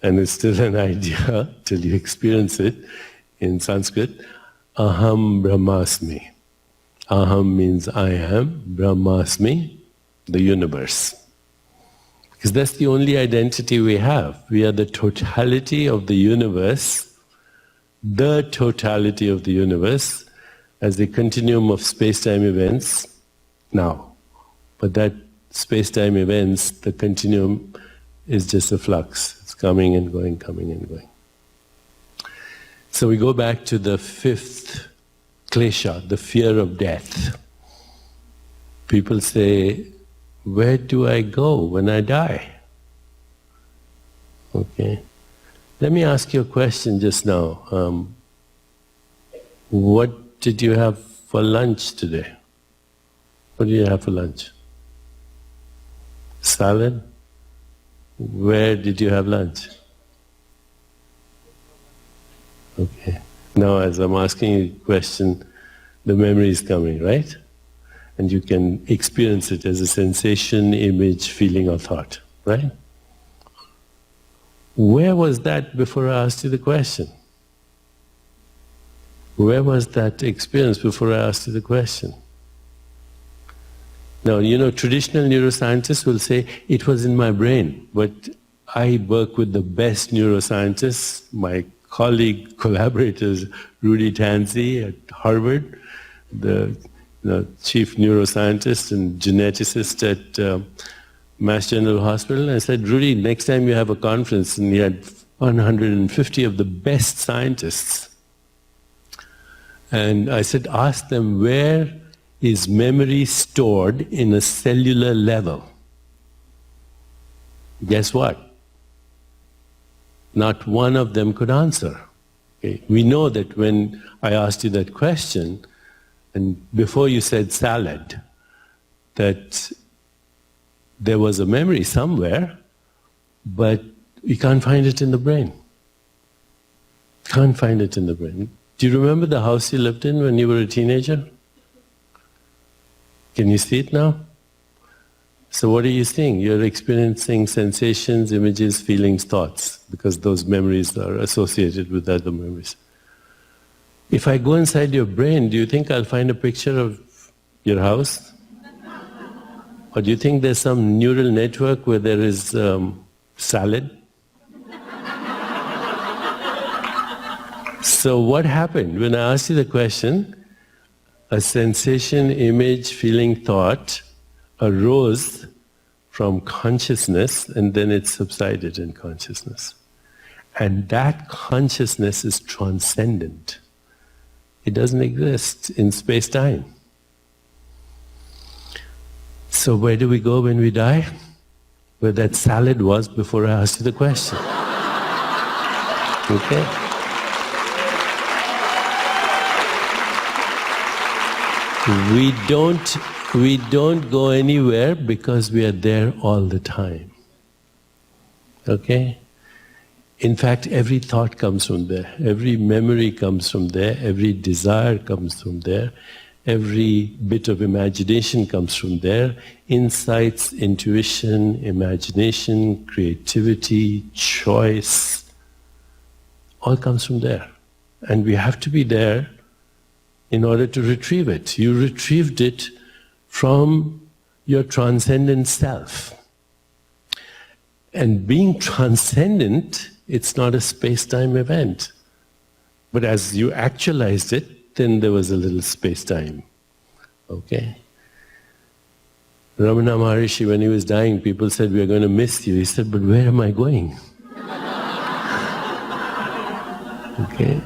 and it's still an idea till you experience it in Sanskrit. Aham Brahmasmi. Aham means I am, Brahmasmi, the universe. Because that's the only identity we have. We are the totality of the universe, as a continuum of space-time events now. But that space-time events, the continuum, is just a flux. It's coming and going, coming and going. So we go back to the fifth klesha, the fear of death. People say, where do I go when I die? Okay. Let me ask you a question just now. What did you have for lunch today? What did you have for lunch? Salad? Where did you have lunch? Okay. Now as I'm asking you a question, the memory is coming, right? And you can experience it as a sensation, image, feeling or thought, right? Where was that before I asked you the question? Where was that experience before I asked you the question? Now, traditional neuroscientists will say, it was in my brain, but I work with the best neuroscientists, my colleague, collaborators, Rudy Tanzi at Harvard, the chief neuroscientist and geneticist at Mass General Hospital. I said, Rudy, next time you have a conference, and he had 150 of the best scientists. And I said, ask them, where is memory stored in a cellular level? Guess what? Not one of them could answer. Okay. We know that when I asked you that question, and before you said salad, that there was a memory somewhere, but we can't find it in the brain. Can't find it in the brain. Do you remember the house you lived in when you were a teenager? Can you see it now? So what are you seeing? You're experiencing sensations, images, feelings, thoughts, because those memories are associated with other memories. If I go inside your brain, do you think I'll find a picture of your house? Or do you think there's some neural network where there is salad? So what happened? When I asked you the question, a sensation, image, feeling, thought arose from consciousness and then it subsided in consciousness. And that consciousness is transcendent. It doesn't exist in space-time. So where do we go when we die? Where that salad was before I asked you the question. Okay? We don't go anywhere because we are there all the time. Okay? In fact, every thought comes from there, every memory comes from there, every desire comes from there, every bit of imagination comes from there. Insights, intuition, imagination, creativity, choice, all comes from there. And we have to be there in order to retrieve it. You retrieved it from your transcendent self. And being transcendent, it's not a space-time event. But as you actualized it, then there was a little space-time. Okay? Ramana Maharishi, when he was dying, people said, "We are going to miss you." He said, "But where am I going?" Okay?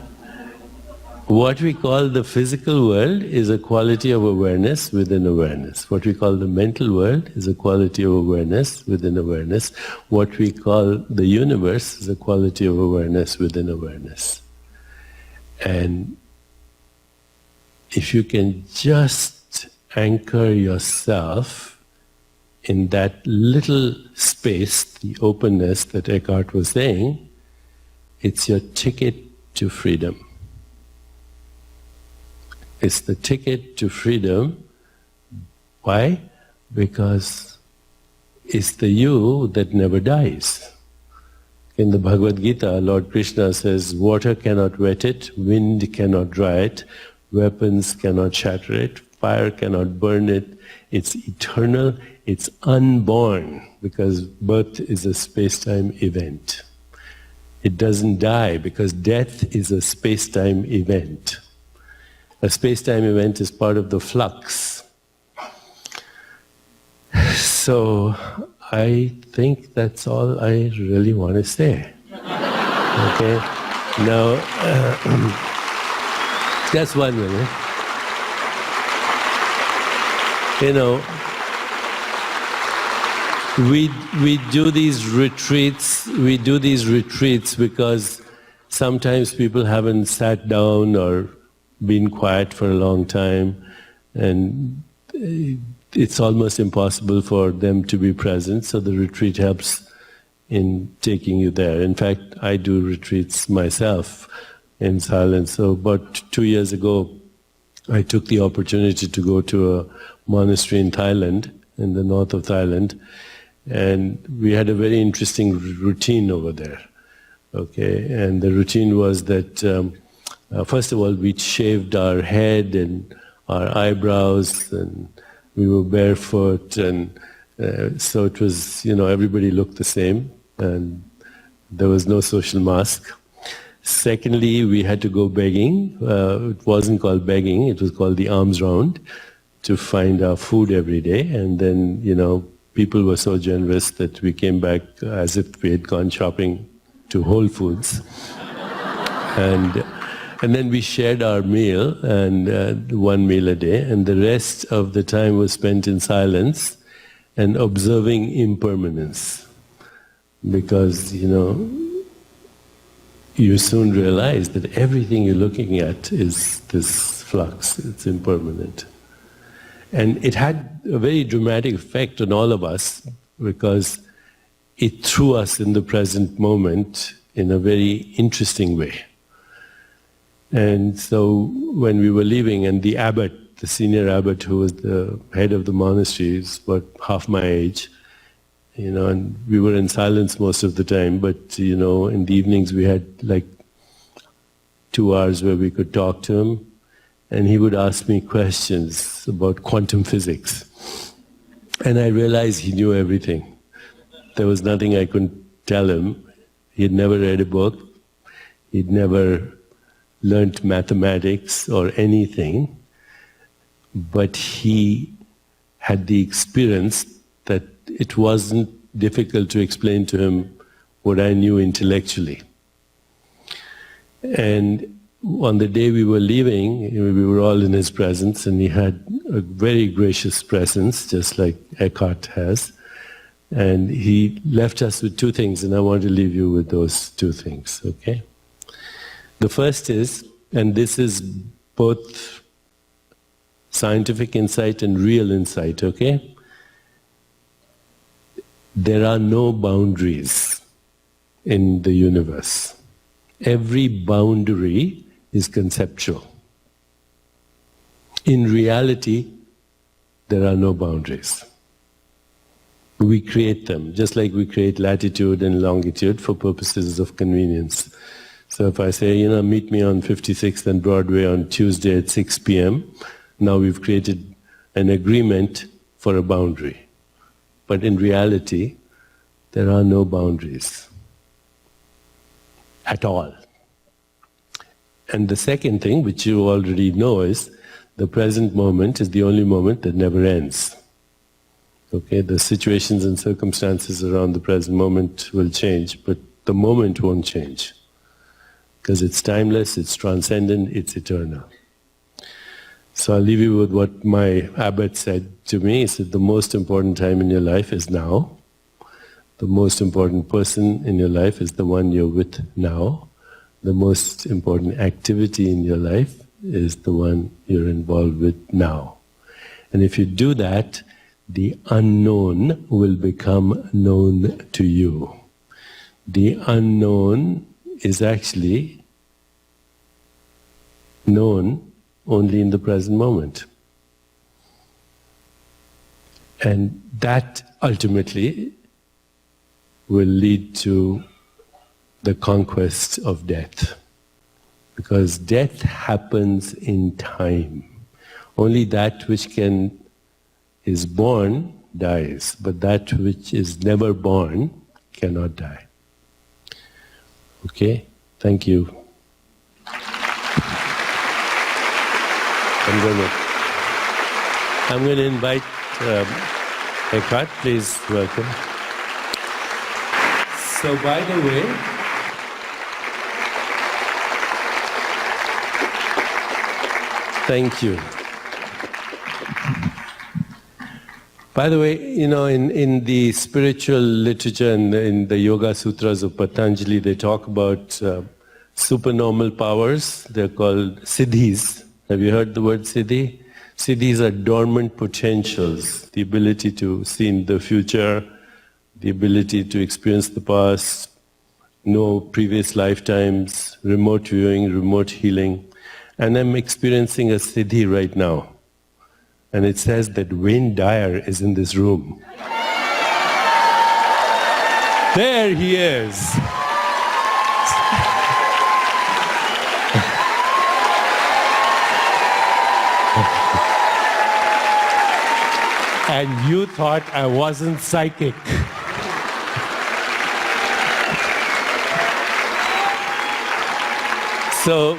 What we call the physical world is a quality of awareness within awareness. What we call the mental world is a quality of awareness within awareness. What we call the universe is a quality of awareness within awareness. And if you can just anchor yourself in that little space, the openness that Eckhart was saying, it's your ticket to freedom. It's the ticket to freedom. Why? Because it's the you that never dies. In the Bhagavad Gita, Lord Krishna says, water cannot wet it, wind cannot dry it, weapons cannot shatter it, fire cannot burn it. It's eternal, it's unborn, because birth is a space-time event. It doesn't die, because death is a space-time event. A space-time event is part of the flux. So I think that's all I really want to say. Okay? Now, just 1 minute. You know, we do these retreats because sometimes people haven't sat down or been quiet for a long time, and it's almost impossible for them to be present, so the retreat helps in taking you there. In fact, I do retreats myself in silence. So about 2 years ago, I took the opportunity to go to a monastery in Thailand, in the north of Thailand, and we had a very interesting routine over there. Okay, and the routine was that first of all, we shaved our head and our eyebrows, and we were barefoot, and so it was, everybody looked the same, and there was no social mask. Secondly, we had to go begging. It wasn't called begging, it was called the alms round, to find our food every day. And then, people were so generous that we came back as if we had gone shopping to Whole Foods. And then we shared our meal, and 1 meal a day, and the rest of the time was spent in silence and observing impermanence. Because, you soon realize that everything you're looking at is this flux, it's impermanent. And it had a very dramatic effect on all of us, because it threw us in the present moment in a very interesting way. And so when we were leaving, and the abbot the senior abbot who was the head of the monastery, is about half my age, and we were in silence most of the time, but, in the evenings we had like 2 hours where we could talk to him, and he would ask me questions about quantum physics. And I realized he knew everything. There was nothing I couldn't tell him. He had never read a book. He'd never learned mathematics or anything, but he had the experience that it wasn't difficult to explain to him what I knew intellectually. And on the day we were leaving, we were all in his presence, and he had a very gracious presence, just like Eckhart has. And he left us with 2 things, and I want to leave you with those 2 things, okay? The first is, and this is both scientific insight and real insight, okay? There are no boundaries in the universe. Every boundary is conceptual. In reality, there are no boundaries. We create them, just like we create latitude and longitude for purposes of convenience. So if I say, meet me on 56th and Broadway on Tuesday at 6 p.m., now we've created an agreement for a boundary. But in reality, there are no boundaries at all. And the second thing, which you already know, is the present moment is the only moment that never ends. Okay, the situations and circumstances around the present moment will change, but the moment won't change. Because it's timeless, it's transcendent, it's eternal. So I'll leave you with what my abbot said to me. He said, the most important time in your life is now. The most important person in your life is the one you're with now. The most important activity in your life is the one you're involved with now. And if you do that, the unknown will become known to you. The unknown is actually known only in the present moment. And that ultimately will lead to the conquest of death. Because death happens in time. Only that which is born dies, but that which is never born cannot die. Okay? Thank you. I'm going to invite Eckhart, please welcome. So by the way, thank you. By the way, in the spiritual literature and in the Yoga Sutras of Patanjali, they talk about supernormal powers. They're called siddhis. Have you heard the word siddhi? Siddhis are dormant potentials, the ability to see in the future, the ability to experience the past, know previous lifetimes, remote viewing, remote healing. And I'm experiencing a siddhi right now. And it says that Wayne Dyer is in this room. There he is. And you thought I wasn't psychic. So,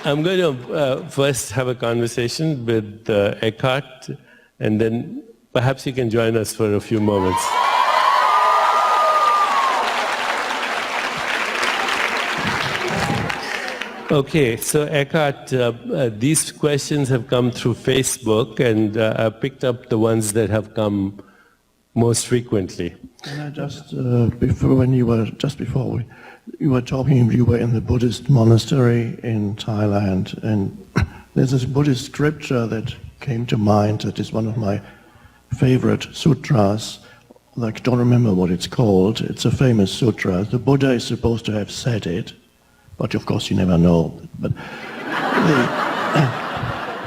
I'm going to first have a conversation with Eckhart, and then perhaps you can join us for a few moments. Okay, so Eckhart, these questions have come through Facebook, and I picked up the ones that have come most frequently. And I just, before you were talking, you were in the Buddhist monastery in Thailand, and there's this Buddhist scripture that came to mind that is one of my favorite sutras. I don't remember what it's called. It's a famous sutra. The Buddha is supposed to have said it, but of course you never know. But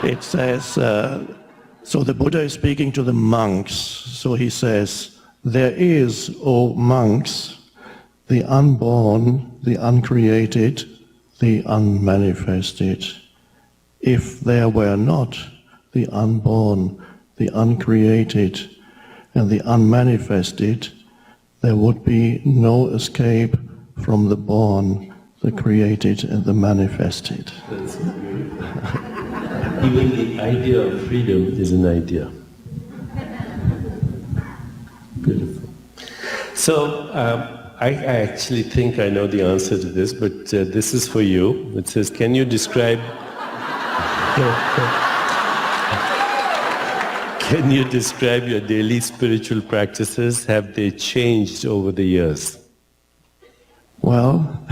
It says, so the Buddha is speaking to the monks, so he says, there is, O monks, the unborn, the uncreated, the unmanifested. If there were not the unborn, the uncreated, and the unmanifested, there would be no escape from the born, the created, and the manifested. That's beautiful. Even the idea of freedom is an idea. Beautiful. So, I actually think I know the answer to this, but this is for you. It says, can you describe... Can you describe your daily spiritual practices? Have they changed over the years? Well,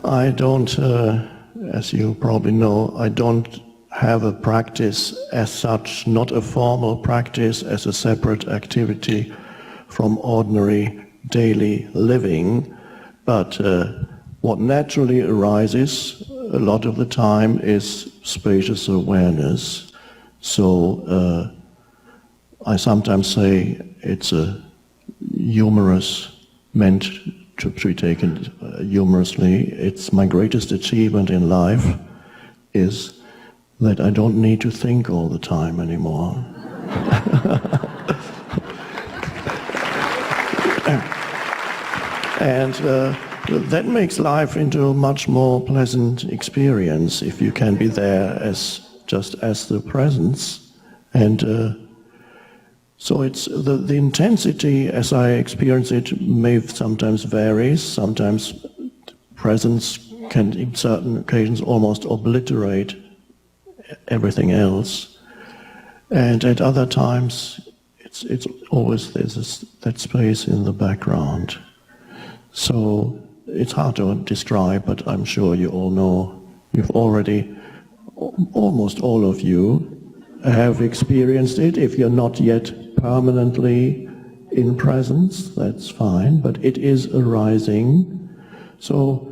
I don't, as you probably know, I don't have a practice as such, not a formal practice as a separate activity from ordinary daily living, but what naturally arises a lot of the time is spacious awareness. So I sometimes say it's a humorous, meant to be taken humorously. It's my greatest achievement in life is that I don't need to think all the time anymore. And that makes life into a much more pleasant experience if you can be there just as the presence. And so it's the intensity as I experience it may sometimes varies. Sometimes presence can in certain occasions almost obliterate everything else. And at other times it's always there's that space in the background. So it's hard to describe, but I'm sure you all know, you've already, almost all of you have experienced it. If you're not yet permanently in presence, that's fine, but it is arising. So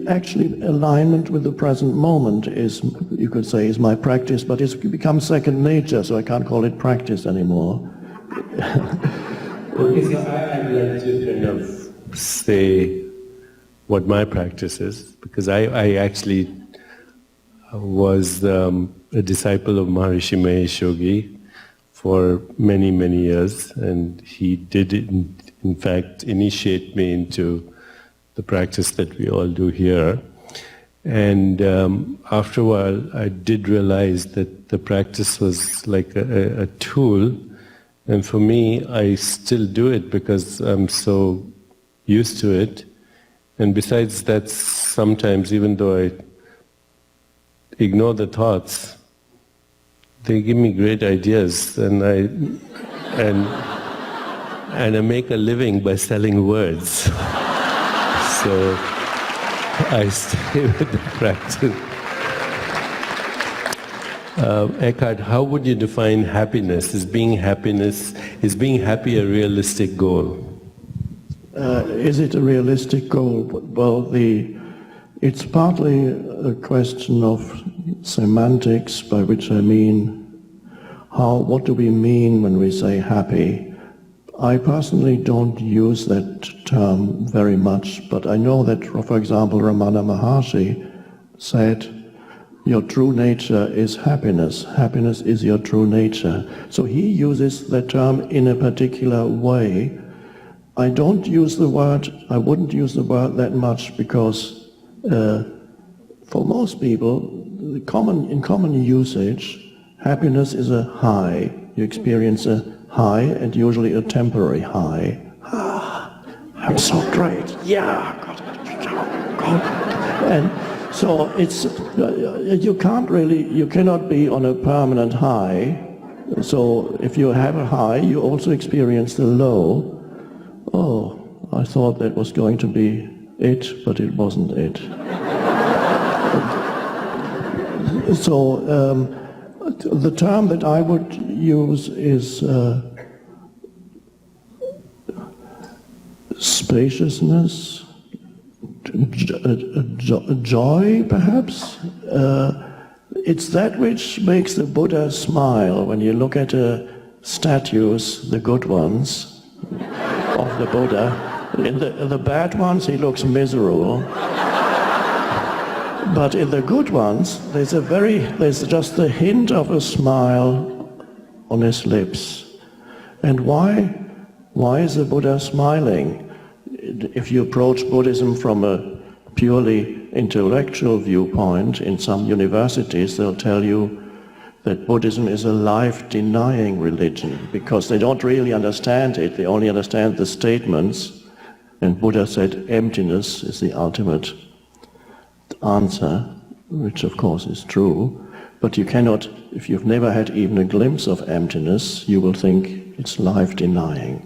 actually alignment with the present moment is, you could say, is my practice, but it's become second nature, so I can't call it practice anymore. Okay, so I'd like to kind of say what my practice is, because I actually was a disciple of Maharishi Mahesh Yogi for many, many years, and he did, in fact, initiate me into the practice that we all do here. And after a while, I did realize that the practice was like a tool. And for me, I still do it because I'm so used to it. And besides that, sometimes, even though I ignore the thoughts, they give me great ideas, and I make a living by selling words. So I stay with the practice. Eckhart, how would you define happiness? Is being happy a realistic goal? Is it a realistic goal? Well, it's partly a question of semantics, by which I mean what do we mean when we say happy? I personally don't use that term very much, but I know that, for example, Ramana Maharshi said, your true nature is happiness. Happiness is your true nature. So he uses that term in a particular way. I wouldn't use the word that much because for most people, in common usage, happiness is a high. You experience a high, and usually a temporary high. I'm so great. Yeah. God. And so it's you cannot be on a permanent high. So if you have a high, you also experience the low. Oh, I thought that was going to be it, but it wasn't it. So the term that I would use is spaciousness, joy, perhaps. It's that which makes the Buddha smile. When you look at statues, the good ones of the Buddha, in the bad ones he looks miserable. But in the good ones, there's just the hint of a smile on his lips. And why is the Buddha smiling? If you approach Buddhism from a purely intellectual viewpoint, in some universities they'll tell you that Buddhism is a life-denying religion, because they don't really understand it, they only understand the statements. And Buddha said emptiness is the ultimate answer, which of course is true, but you cannot, if you've never had even a glimpse of emptiness, you will think it's life-denying.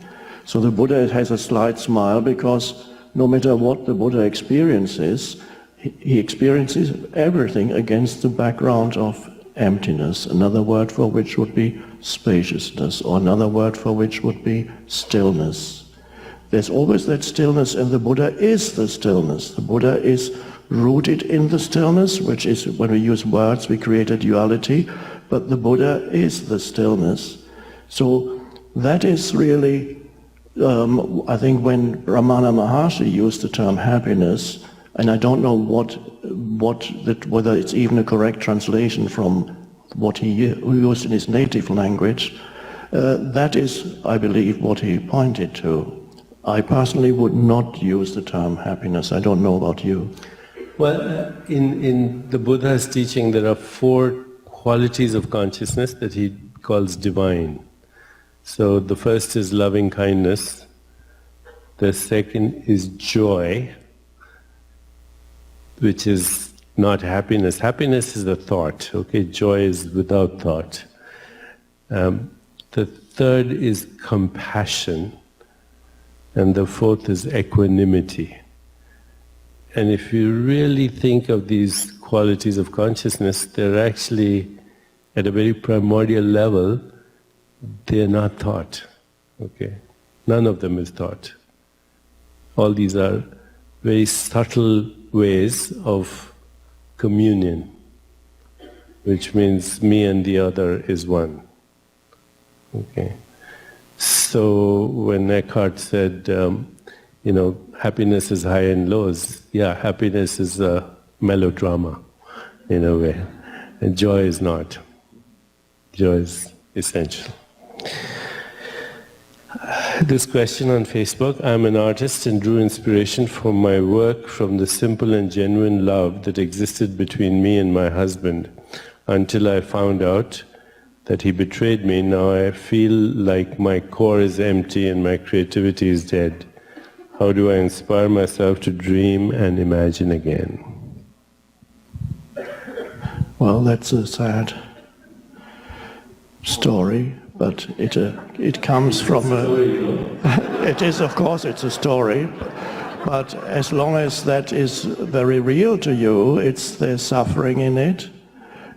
So the Buddha has a slight smile because no matter what the Buddha experiences, he experiences everything against the background of emptiness. Another word for which would be spaciousness, or another word for which would be stillness. There's always that stillness, and the Buddha is the stillness. The Buddha is rooted in the stillness, which is, when we use words, we create a duality, but the Buddha is the stillness. So that is really, I think when Ramana Maharshi used the term happiness, and I don't know whether it's even a correct translation from what he used in his native language, that is, I believe, what he pointed to. I personally would not use the term happiness. I don't know about you. Well, in the Buddha's teaching, there are 4 qualities of consciousness that he calls divine. So the first is loving kindness, the second is joy, which is not happiness. Happiness is a thought, okay? Joy is without thought. The third is compassion, and the fourth is equanimity. And if you really think of these qualities of consciousness, they're actually, at a very primordial level, they're not thought, okay? None of them is thought. All these are very subtle ways of communion, which means me and the other is one, okay? So when Eckhart said, happiness is high and lows, yeah, happiness is a melodrama, in a way, and joy is not. Joy is essential. This question on Facebook: I'm an artist and drew inspiration for my work from the simple and genuine love that existed between me and my husband until I found out that he betrayed me. Now I feel like my core is empty and my creativity is dead. How do I inspire myself to dream and imagine again? Well, that's a sad story, but it comes from it is, of course, it's a story, but as long as that is very real to you, there's suffering in it,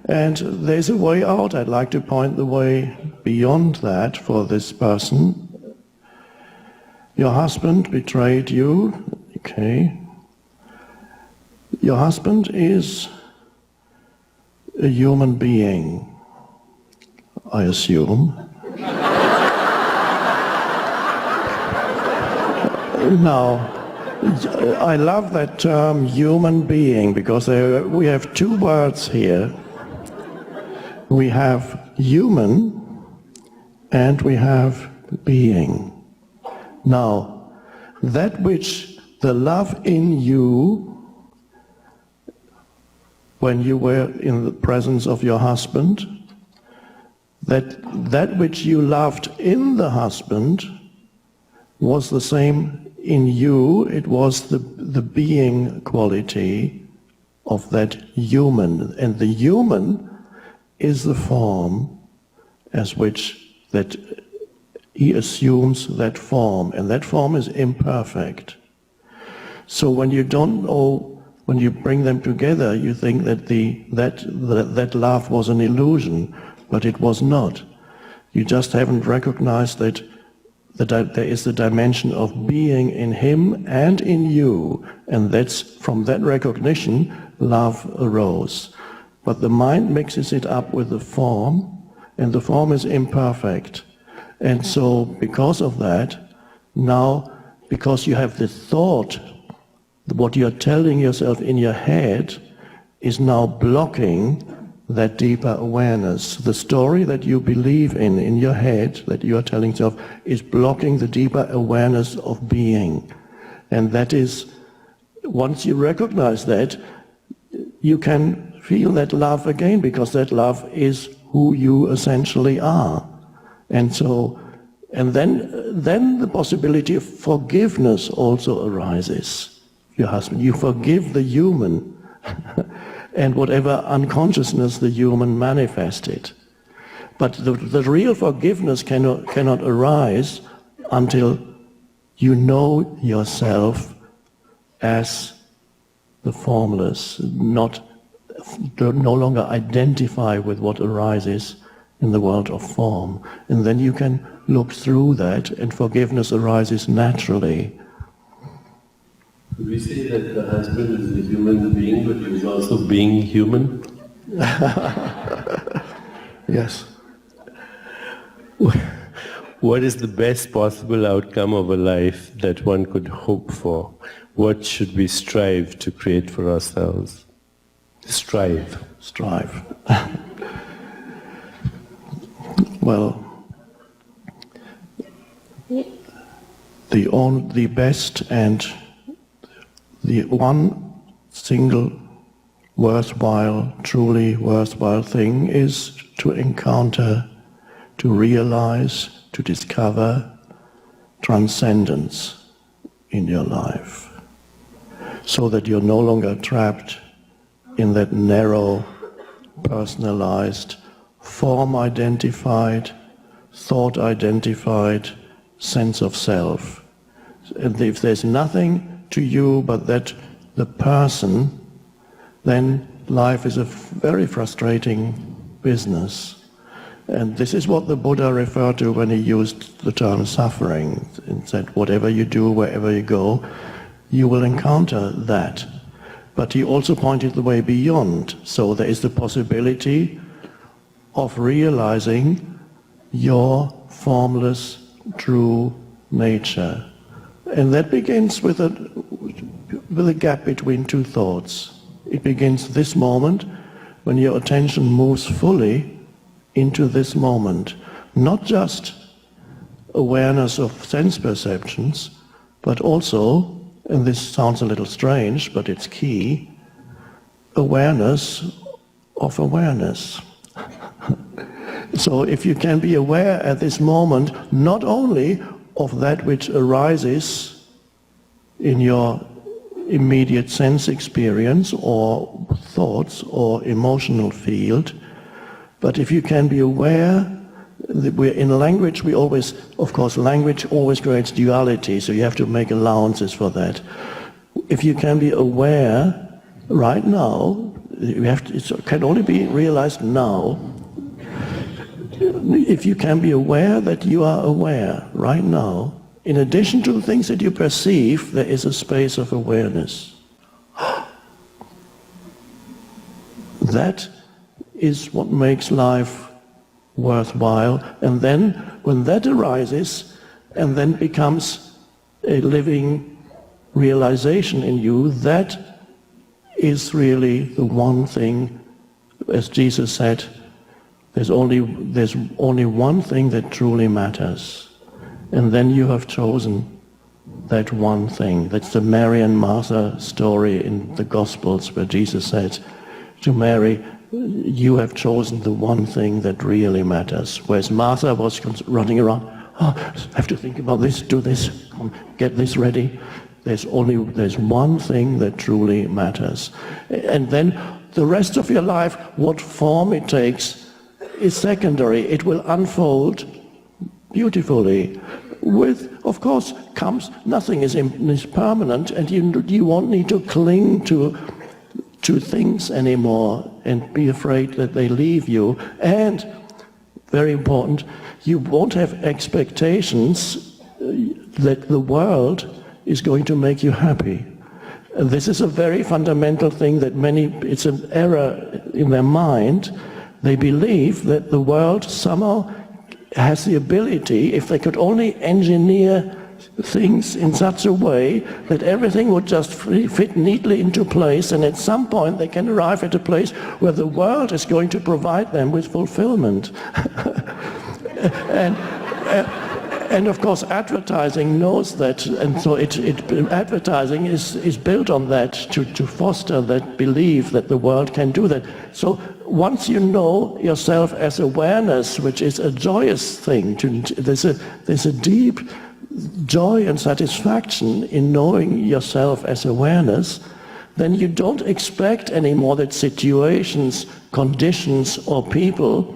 and there's a way out. I'd like to point the way beyond that for this person. Your husband betrayed you, okay. Your husband is a human being, I assume. Now, I love that term human being, because we have 2 words here. We have human and we have being. Now, that which the love in you, when you were in the presence of your husband, that which you loved in the husband was the same in you. It was the being quality of that human, and the human is the form as which that he assumes that form, and that form is imperfect. So when you don't know, when you bring them together, you think that that love was an illusion, but it was not. You just haven't recognized that There is the dimension of being in him and in you, and that's from that recognition love arose. But the mind mixes it up with the form, and the form is imperfect. And so because of that, now, because you have the thought, what you're telling yourself in your head is now blocking that deeper awareness. The story that you believe in your head, that you are telling yourself, is blocking the deeper awareness of being. And that is, once you recognize that, you can feel that love again, because that love is who you essentially are. And so, and then the possibility of forgiveness also arises. Your husband, you forgive the human and whatever unconsciousness the human manifested. But the real forgiveness cannot arise until you know yourself as the formless, no longer identify with what arises in the world of form. And then you can look through that, and forgiveness arises naturally. We say that the husband is a human being, but he is also being human. Yes. What is the best possible outcome of a life that one could hope for? What should we strive to create for ourselves? Strive. Well, the best and the one single truly worthwhile thing is to encounter, to realize, to discover transcendence in your life, so that you're no longer trapped in that narrow, personalized, form-identified, thought-identified sense of self. And if there's nothing to you but that the person, then life is a very frustrating business. And this is what the Buddha referred to when he used the term suffering, and said whatever you do, wherever you go, you will encounter that. But he also pointed the way beyond. So there is the possibility of realizing your formless, true nature. And that begins with a gap between two thoughts. It begins this moment, when your attention moves fully into this moment. Not just awareness of sense perceptions, but also, and this sounds a little strange, but it's key, awareness of awareness. So if you can be aware at this moment, not only of that which arises in your immediate sense experience or thoughts or emotional field, but if you can be aware that in language we always, of course, language always creates duality, so you have to make allowances for that. If you can be aware right now, it can only be realized now. If you can be aware that you are aware right now, in addition to the things that you perceive, there is a space of awareness. That is what makes life worthwhile. And then, when that arises and then becomes a living realization in you, that is really the one thing, as Jesus said, there's only one thing that truly matters. And then you have chosen that one thing. That's the Mary and Martha story in the Gospels, where Jesus said to Mary, you have chosen the one thing that really matters. Whereas Martha was running around, I have to think about this, do this, get this ready. There's one thing that truly matters. And then the rest of your life, what form it takes, is secondary. It will unfold beautifully. With, of course, comes, nothing is permanent, and you won't need to cling to things anymore and be afraid that they leave you. And, very important, you won't have expectations that the world is going to make you happy. And this is a very fundamental thing that it's an error in their mind. They believe that the world somehow has the ability, if they could only engineer things in such a way that everything would just fit neatly into place, and at some point they can arrive at a place where the world is going to provide them with fulfillment. And of course advertising knows that, and so advertising is built on that to foster that belief that the world can do that. So once you know yourself as awareness, which is a joyous thing, there's a deep joy and satisfaction in knowing yourself as awareness, then you don't expect anymore that situations, conditions, or people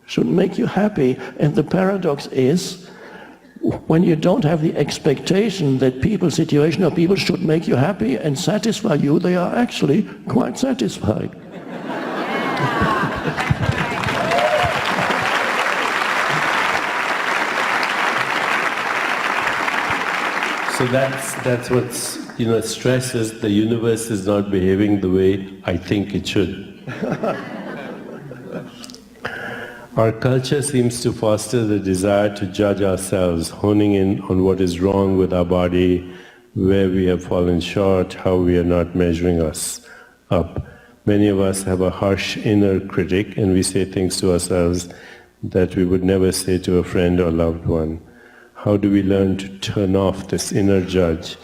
should make you happy. And the paradox is, when you don't have the expectation that people, situation, or people should make you happy and satisfy you, they are actually quite satisfied. So that's what's, stresses the universe is not behaving the way I think it should. Our culture seems to foster the desire to judge ourselves, honing in on what is wrong with our body, where we have fallen short, how we are not measuring us up. Many of us have a harsh inner critic, and we say things to ourselves that we would never say to a friend or loved one. How do we learn to turn off this inner judge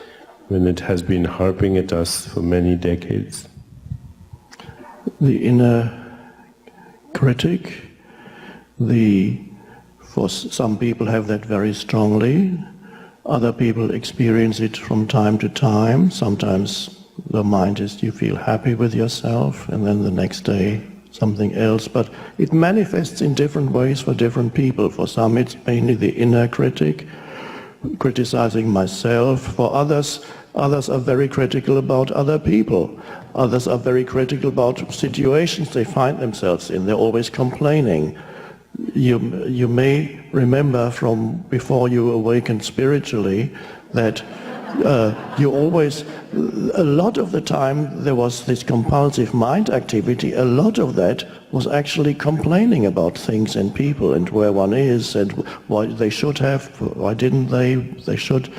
when it has been harping at us for many decades? The inner critic, for some people have that very strongly. Other people experience it from time to time. Sometimes the mind is, you feel happy with yourself, and then the next day something else. But it manifests in different ways for different people. For some it's mainly the inner critic, criticizing myself. For others are very critical about other people. Others are very critical about situations they find themselves in. They're always complaining. You may remember from before you awakened spiritually that a lot of the time there was this compulsive mind activity. A lot of that was actually complaining about things and people and where one is and why they should have, why didn't they, they should.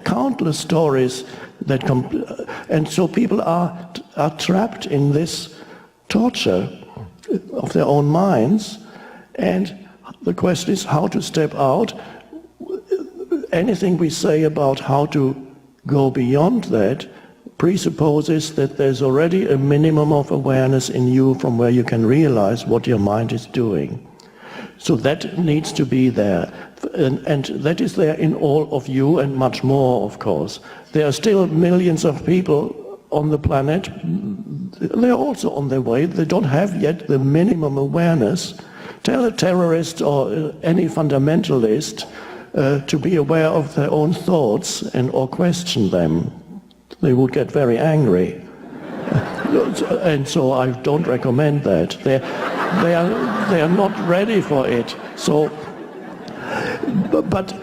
Countless stories that and so people are trapped in this torture of their own minds, and the question is how to step out. Anything we say about how to go beyond that presupposes that there's already a minimum of awareness in you from where you can realize what your mind is doing. So that needs to be there, and that is there in all of you and much more, of course. There are still millions of people on the planet. They're also on their way. They don't have yet the minimum awareness. Tell a terrorist or any fundamentalist to be aware of their own thoughts or question them. They would get very angry. And so I don't recommend that. They are not ready for it. So, but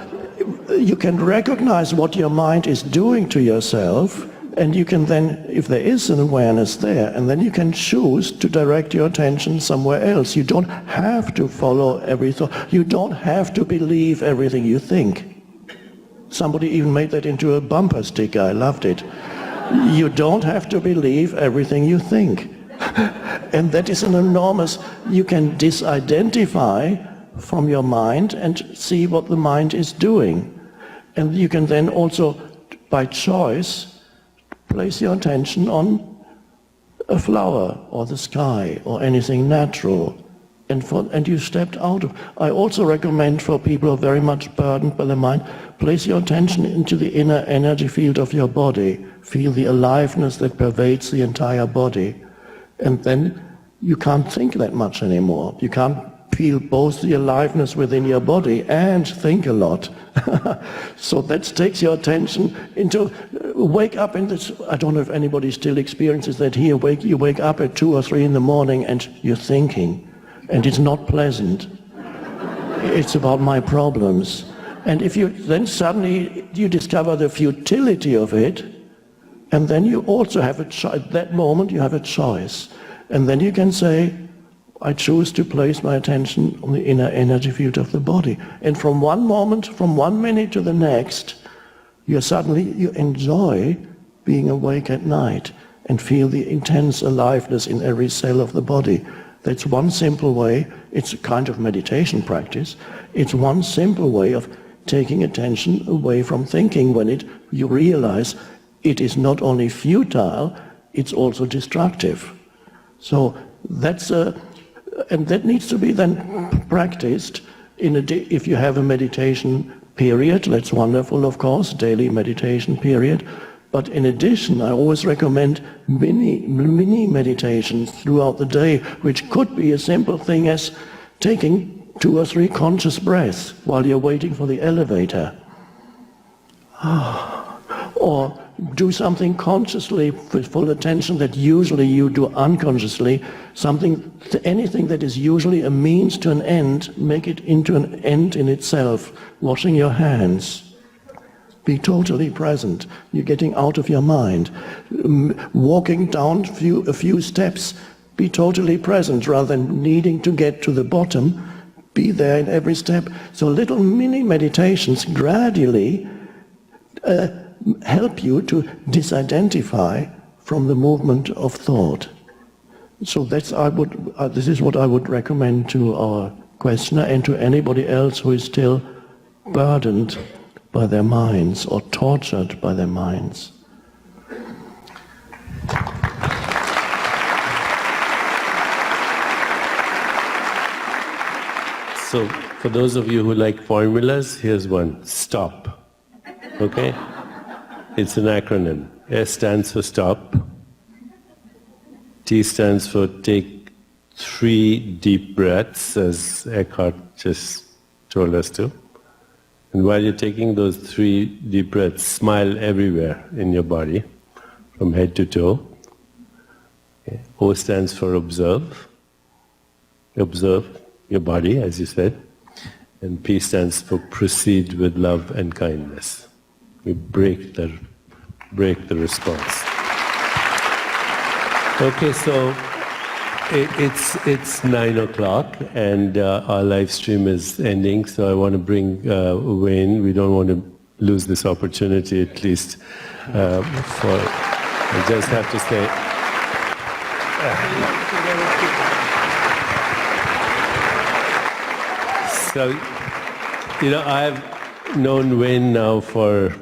you can recognize what your mind is doing to yourself, and you can then, if there is an awareness there, and then you can choose to direct your attention somewhere else. You don't have to follow every thought. You don't have to believe everything you think. Somebody even made that into a bumper sticker. I loved it. You don't have to believe everything you think. And that is an enormous, you can disidentify from your mind and see what the mind is doing. And you can then also, by choice, place your attention on a flower or the sky or anything natural, and you stepped out of. I also recommend for people who are very much burdened by the mind, place your attention into the inner energy field of your body. Feel the aliveness that pervades the entire body, and then you can't think that much anymore. You can't feel both the aliveness within your body and think a lot. So that takes your attention into, wake up in this, I don't know if anybody still experiences that here, you wake up at 2 or 3 in the morning and you're thinking, and it's not pleasant. It's about my problems. And if you then suddenly you discover the futility of it, and then you also have at that moment you have a choice. And then you can say, I choose to place my attention on the inner energy field of the body. And from one moment, from 1 minute to the next, you enjoy being awake at night and feel the intense aliveness in every cell of the body. That's one simple way. It's a kind of meditation practice. It's one simple way of taking attention away from thinking when you realize it is not only futile, it's also destructive. So and that needs to be then practiced if you have a meditation period. That's wonderful, of course, daily meditation period. But in addition, I always recommend mini meditations throughout the day, which could be a simple thing as taking 2 or 3 conscious breaths while you're waiting for the elevator. Or do something consciously with full attention that usually you do unconsciously, anything that is usually a means to an end, make it into an end in itself. Washing your hands. Be totally present. You're getting out of your mind. Walking down a few steps, be totally present rather than needing to get to the bottom. Be there in every step. So little mini meditations gradually help you to disidentify from the movement of thought. So this is what I would recommend to our questioner and to anybody else who is still burdened by their minds or tortured by their minds. So, for those of you who like formulas, here's one. STOP. Okay? It's an acronym. S stands for stop. T stands for take 3 deep breaths, as Eckhart just told us to. And while you're taking those 3 deep breaths, smile everywhere in your body, from head to toe. Okay. O stands for observe. Observe your body, as you said. And P stands for proceed with love and kindness. We break the response. Okay, so it's 9 o'clock and our live stream is ending, so I want to bring Wayne. We don't want to lose this opportunity, at least I just have to say. So, I've known Wayne now for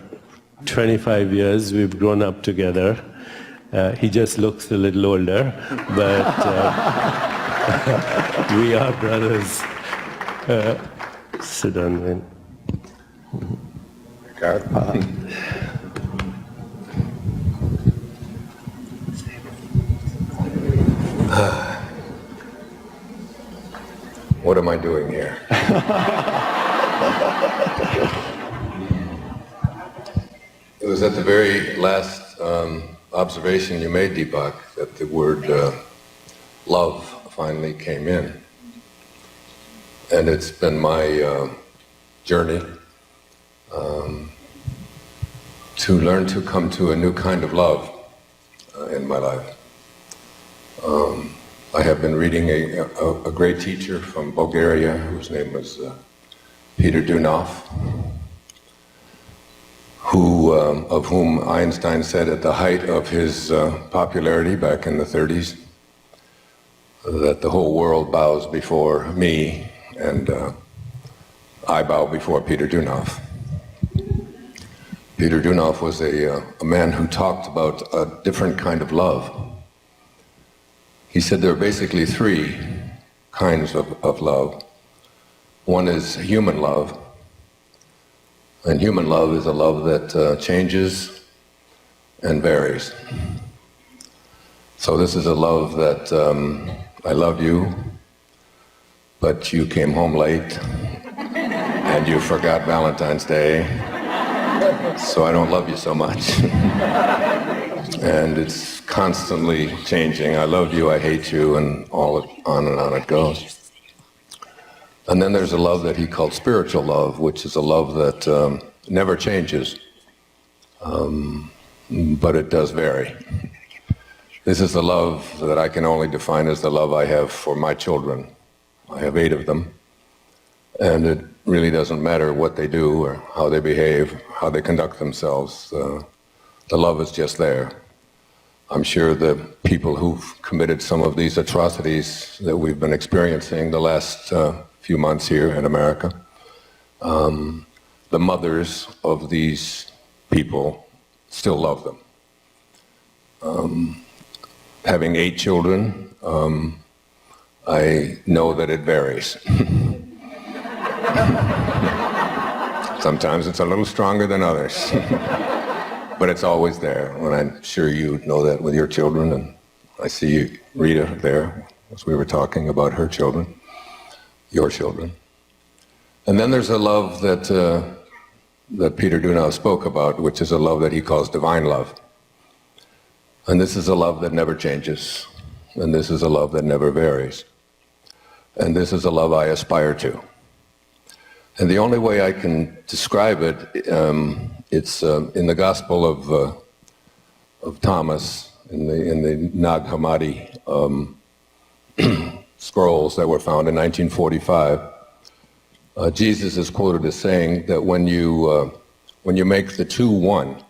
25 years. We've grown up together. He just looks a little older, but we are brothers. Sit down, Wayne. What am I doing here? It was at the very last observation you made, Deepak, that the word love finally came in. And it's been my journey to learn to come to a new kind of love in my life. I have been reading a great teacher from Bulgaria whose name was Peter Dunov, of whom Einstein said at the height of his popularity back in the 30s that the whole world bows before me and I bow before Peter Dunov. Peter Dunov was a man who talked about a different kind of love. He said there are basically 3 kinds of love. One is human love, and human love is a love that changes and varies. So this is a love that I love you, but you came home late and you forgot Valentine's Day, so I don't love you so much. And it's constantly changing. I love you, I hate you, and on it goes. And then there's a love that he called spiritual love, which is a love that never changes, but it does vary. This is the love that I can only define as the love I have for my children. I have 8 of them, and it really doesn't matter what they do or how they behave, how they conduct themselves. The love is just there. I'm sure the people who've committed some of these atrocities that we've been experiencing the last few months here in America, the mothers of these people still love them. Having 8 children, I know that it varies. Sometimes it's a little stronger than others, but it's always there. And I'm sure you know that with your children, and I see Rita there, as we were talking about her children, your children. And then there's a love that Peter Dunau spoke about, which is a love that he calls divine love. And this is a love that never changes, and this is a love that never varies. And this is a love I aspire to. And the only way I can describe it, it's in the Gospel of Thomas, in the Nag Hammadi scrolls that were found in 1945. Jesus is quoted as saying that when you make the 2 one,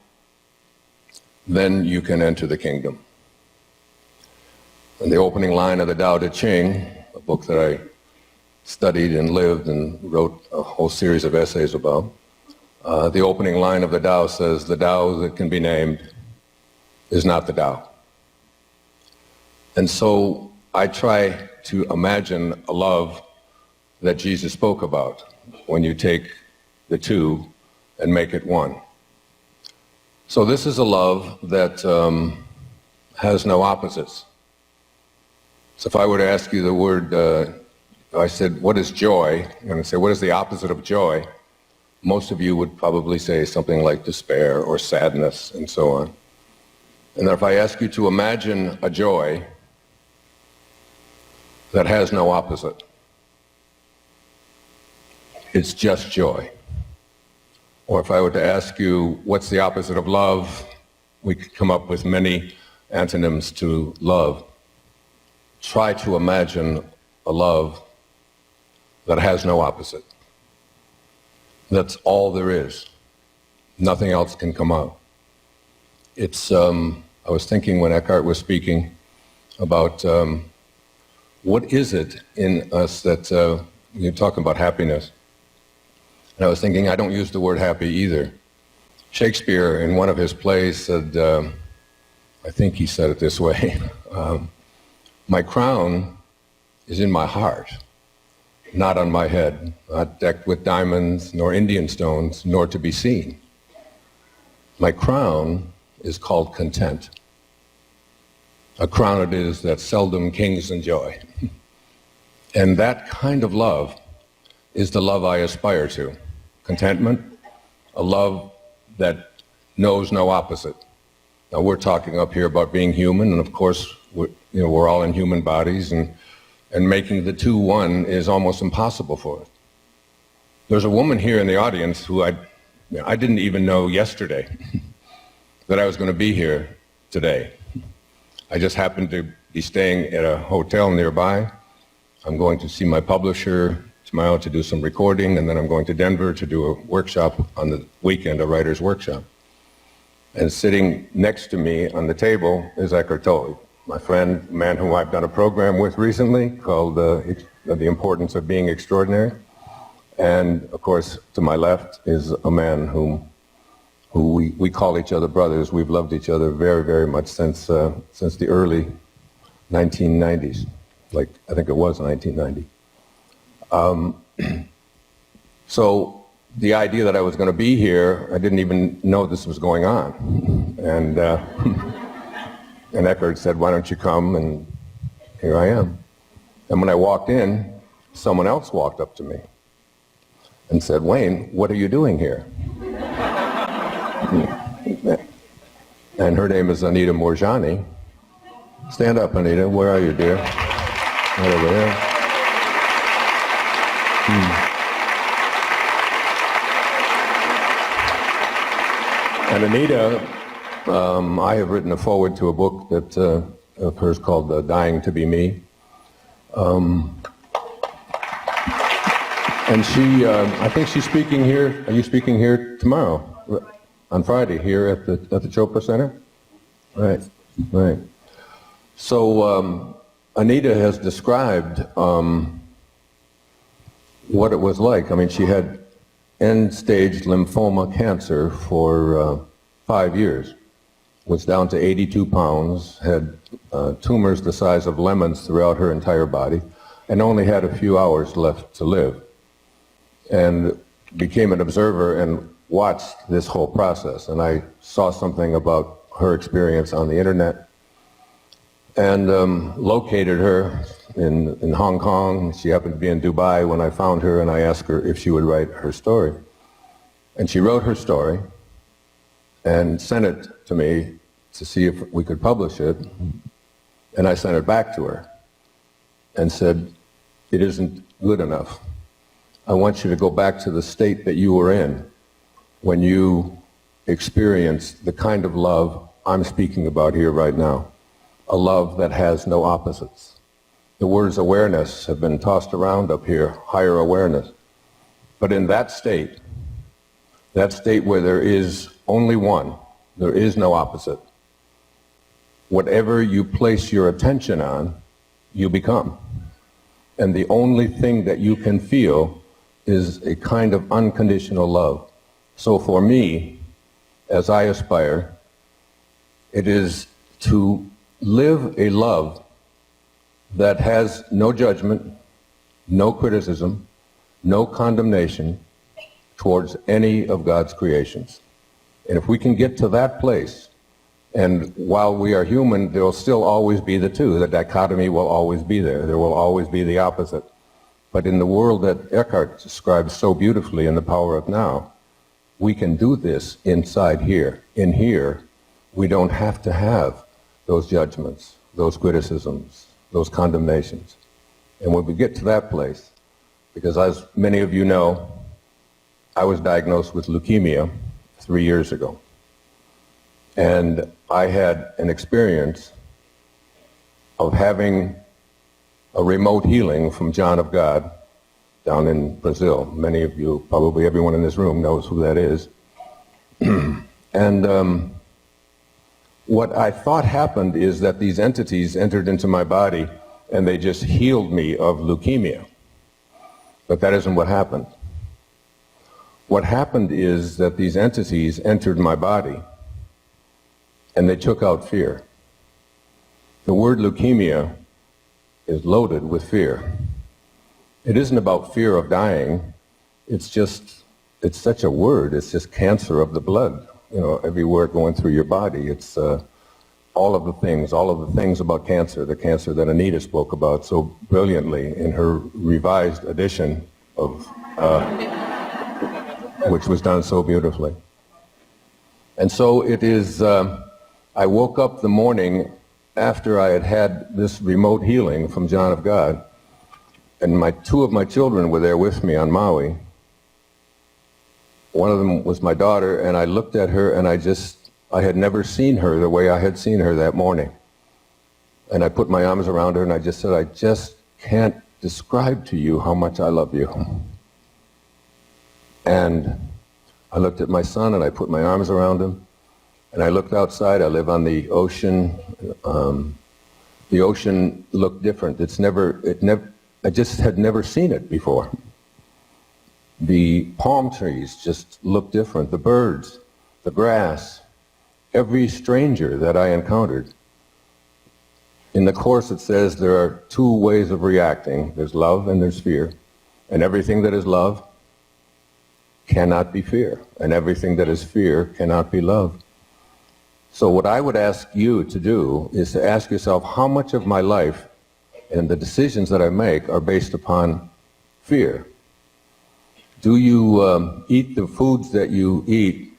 then you can enter the kingdom. And the opening line of the Tao Te Ching, a book that I studied and lived and wrote a whole series of essays about, the opening line of the Tao says, "The Tao that can be named is not the Tao." And so I try to imagine a love that Jesus spoke about, when you take the 2 and make it 1. So this is a love that has no opposites. So if I were to ask you the word, I said, what is joy? And I say, what is the opposite of joy? Most of you would probably say something like despair or sadness and so on. And if I ask you to imagine a joy that has no opposite, it's just joy. Or if I were to ask you, what's the opposite of love? We could come up with many antonyms to love. Try to imagine a love that has no opposite. That's all there is. Nothing else can come out. It's, I was thinking when Eckhart was speaking about what is it in us that, you're talking about happiness. And I was thinking, I don't use the word happy either. Shakespeare, in one of his plays, said, I think he said it this way, my crown is in my heart, not on my head, not decked with diamonds, nor Indian stones, nor to be seen. My crown is called content. A crown it is that seldom kings enjoy. And that kind of love is the love I aspire to. Contentment, a love that knows no opposite. Now we're talking up here about being human, and of course we're all in human bodies, and making the 2 one is almost impossible for us. There's a woman here in the audience who I didn't even know yesterday that I was going to be here today. I just happened to be staying at a hotel nearby. I'm going to see my publisher tomorrow to do some recording, and then I'm going to Denver to do a workshop on the weekend, a writer's workshop. And sitting next to me on the table is Eckhart Tolle, my friend, a man who I've done a program with recently called The Importance of Being Extraordinary. And of course, to my left is a man who we call each other brothers. We've loved each other very, very much since the early 1990s. Like, I think it was 1990. So the idea that I was going to be here, I didn't even know this was going on. And Eckhart said, why don't you come? And here I am. And when I walked in, someone else walked up to me and said, Wayne, what are you doing here? And her name is Anita Morjani. Stand up, Anita. Where are you, dear? Right over there. And Anita, I have written a foreword to a book that of hers called Dying to Be Me. And she, I think she's speaking here. Are you speaking here tomorrow? On Friday here at the Chopra Center? Right, right. So Anita has described what it was like. I mean, she had end-stage lymphoma cancer for 5 years, was down to 82 pounds, had tumors the size of lemons throughout her entire body, and only had a few hours left to live. And became an observer and watched this whole process. And I saw something about her experience on the internet and located her in Hong Kong. She happened to be in Dubai when I found her, and I asked her if she would write her story. And she wrote her story and sent it to me to see if we could publish it. And I sent it back to her and said, it isn't good enough. I want you to go back to the state that you were in when you experienced the kind of love I'm speaking about here right now, a love that has no opposites. The words awareness have been tossed around up here, higher awareness. But in that state where there is only one, there is no opposite, whatever you place your attention on, you become. And the only thing that you can feel is a kind of unconditional love. So for me, as I aspire, it is to live a love that has no judgment, no criticism, no condemnation towards any of God's creations. And if we can get to that place, and while we are human, there will still always be the two. The dichotomy will always be there. There will always be the opposite. But in the world that Eckhart describes so beautifully in The Power of Now, we can do this inside here. In here, we don't have to have those judgments, those criticisms, those condemnations. And when we get to that place, because as many of you know, I was diagnosed with leukemia 3 years ago. And I had an experience of having a remote healing from John of God down in Brazil. Many of you, probably everyone in this room knows who that is. And what I thought happened is that these entities entered into my body and they just healed me of leukemia. But that isn't what happened. What happened is that these entities entered my body and they took out fear. The word leukemia is loaded with fear. It isn't about fear of dying. It's such a word. It's just cancer of the blood. You know, everywhere going through your body. It's all of the things about cancer, the cancer that Anita spoke about so brilliantly in her revised edition of, which was done so beautifully. And so it is, I woke up the morning after I had had this remote healing from John of God, and two of my children were there with me on Maui. One of them was my daughter, and I looked at her and I had never seen her the way I had seen her that morning. And I put my arms around her and I just said, I just can't describe to you how much I love you. And I looked at my son and I put my arms around him. And I looked outside. I live on the ocean. The ocean looked different. I just had never seen it before. The palm trees just looked different. The birds, the grass, every stranger that I encountered. In the Course it says there are two ways of reacting. There's love and there's fear. And everything that is love cannot be fear. And everything that is fear cannot be love. So what I would ask you to do is to ask yourself how much of my life and the decisions that I make are based upon fear. Do you eat the foods that you eat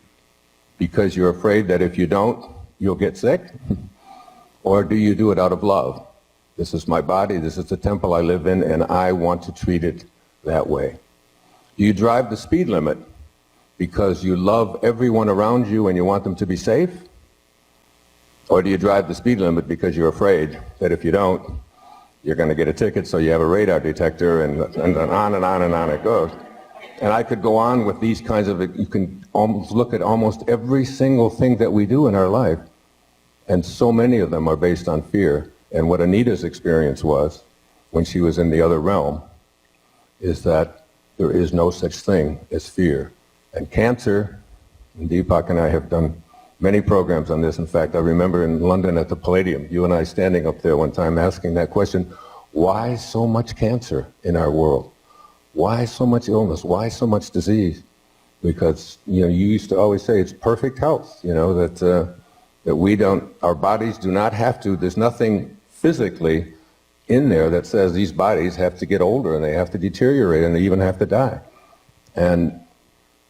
because you're afraid that if you don't, you'll get sick? Or do you do it out of love? This is my body, this is the temple I live in, and I want to treat it that way? Do you drive the speed limit because you love everyone around you and you want them to be safe? Or do you drive the speed limit because you're afraid that if you don't, you're going to get a ticket, so you have a radar detector, and on and on and on it goes. And I could go on with these kinds of, you can almost look at almost every single thing that we do in our life, and so many of them are based on fear. And what Anita's experience was, when she was in the other realm, is that there is no such thing as fear. And cancer, and Deepak and I have done many programs on this. In fact, I remember in London at the Palladium, you and I standing up there one time asking that question, why so much cancer in our world? Why so much illness? Why so much disease? Because, you used to always say it's perfect health, that we don't, our bodies do not have to, there's nothing physically in there that says these bodies have to get older and they have to deteriorate and they even have to die. And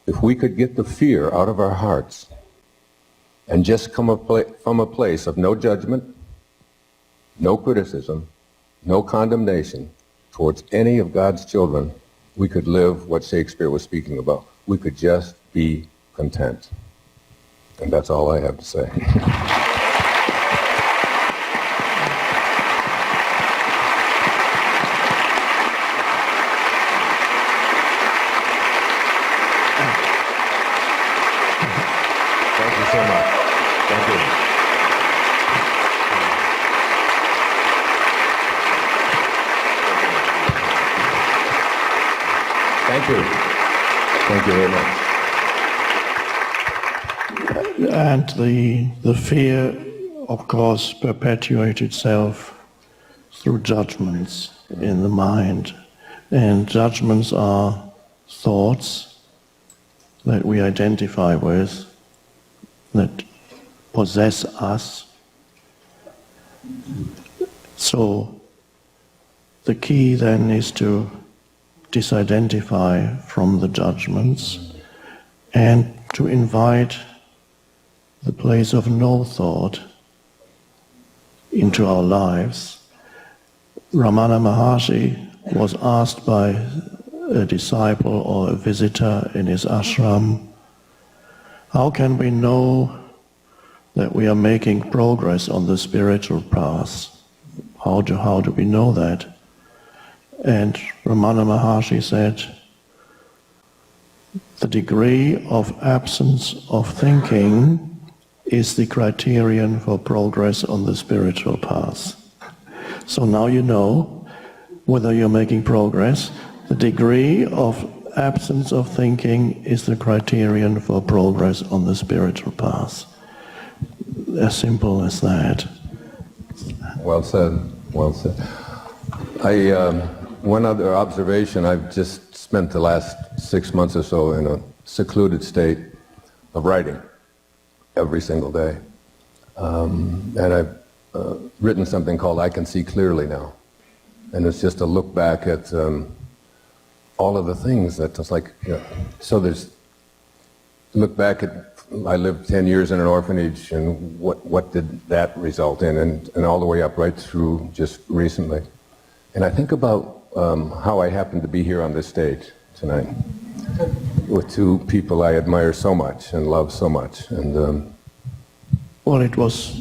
if we could get the fear out of our hearts and just come from a place of no judgment, no criticism, no condemnation towards any of God's children, we could live what Shakespeare was speaking about. We could just be content. And that's all I have to say. Thank you so much. Thank you. Thank you. Thank you very much. And the fear, of course, perpetuates itself through judgments in the mind. And judgments are thoughts that we identify with, that possess us. So the key then is to disidentify from the judgments and to invite the place of no thought into our lives. Ramana Maharshi was asked by a disciple or a visitor in his ashram, how can we know that we are making progress on the spiritual path? How do we know that? And Ramana Maharshi said, the degree of absence of thinking is the criterion for progress on the spiritual path. So now you know whether you're making progress. The degree of absence of thinking is the criterion for progress on the spiritual path. As simple as that. Well said. Well said. One other observation, I've just spent the last 6 months or so in a secluded state of writing every single day. And I've written something called I Can See Clearly Now. And it's just a look back at all of the things that it's like, so there's, look back at, I lived 10 years in an orphanage, and what did that result in, and all the way up right through just recently. And I think about how I happen to be here on this stage tonight with two people I admire so much and love so much. And well, it was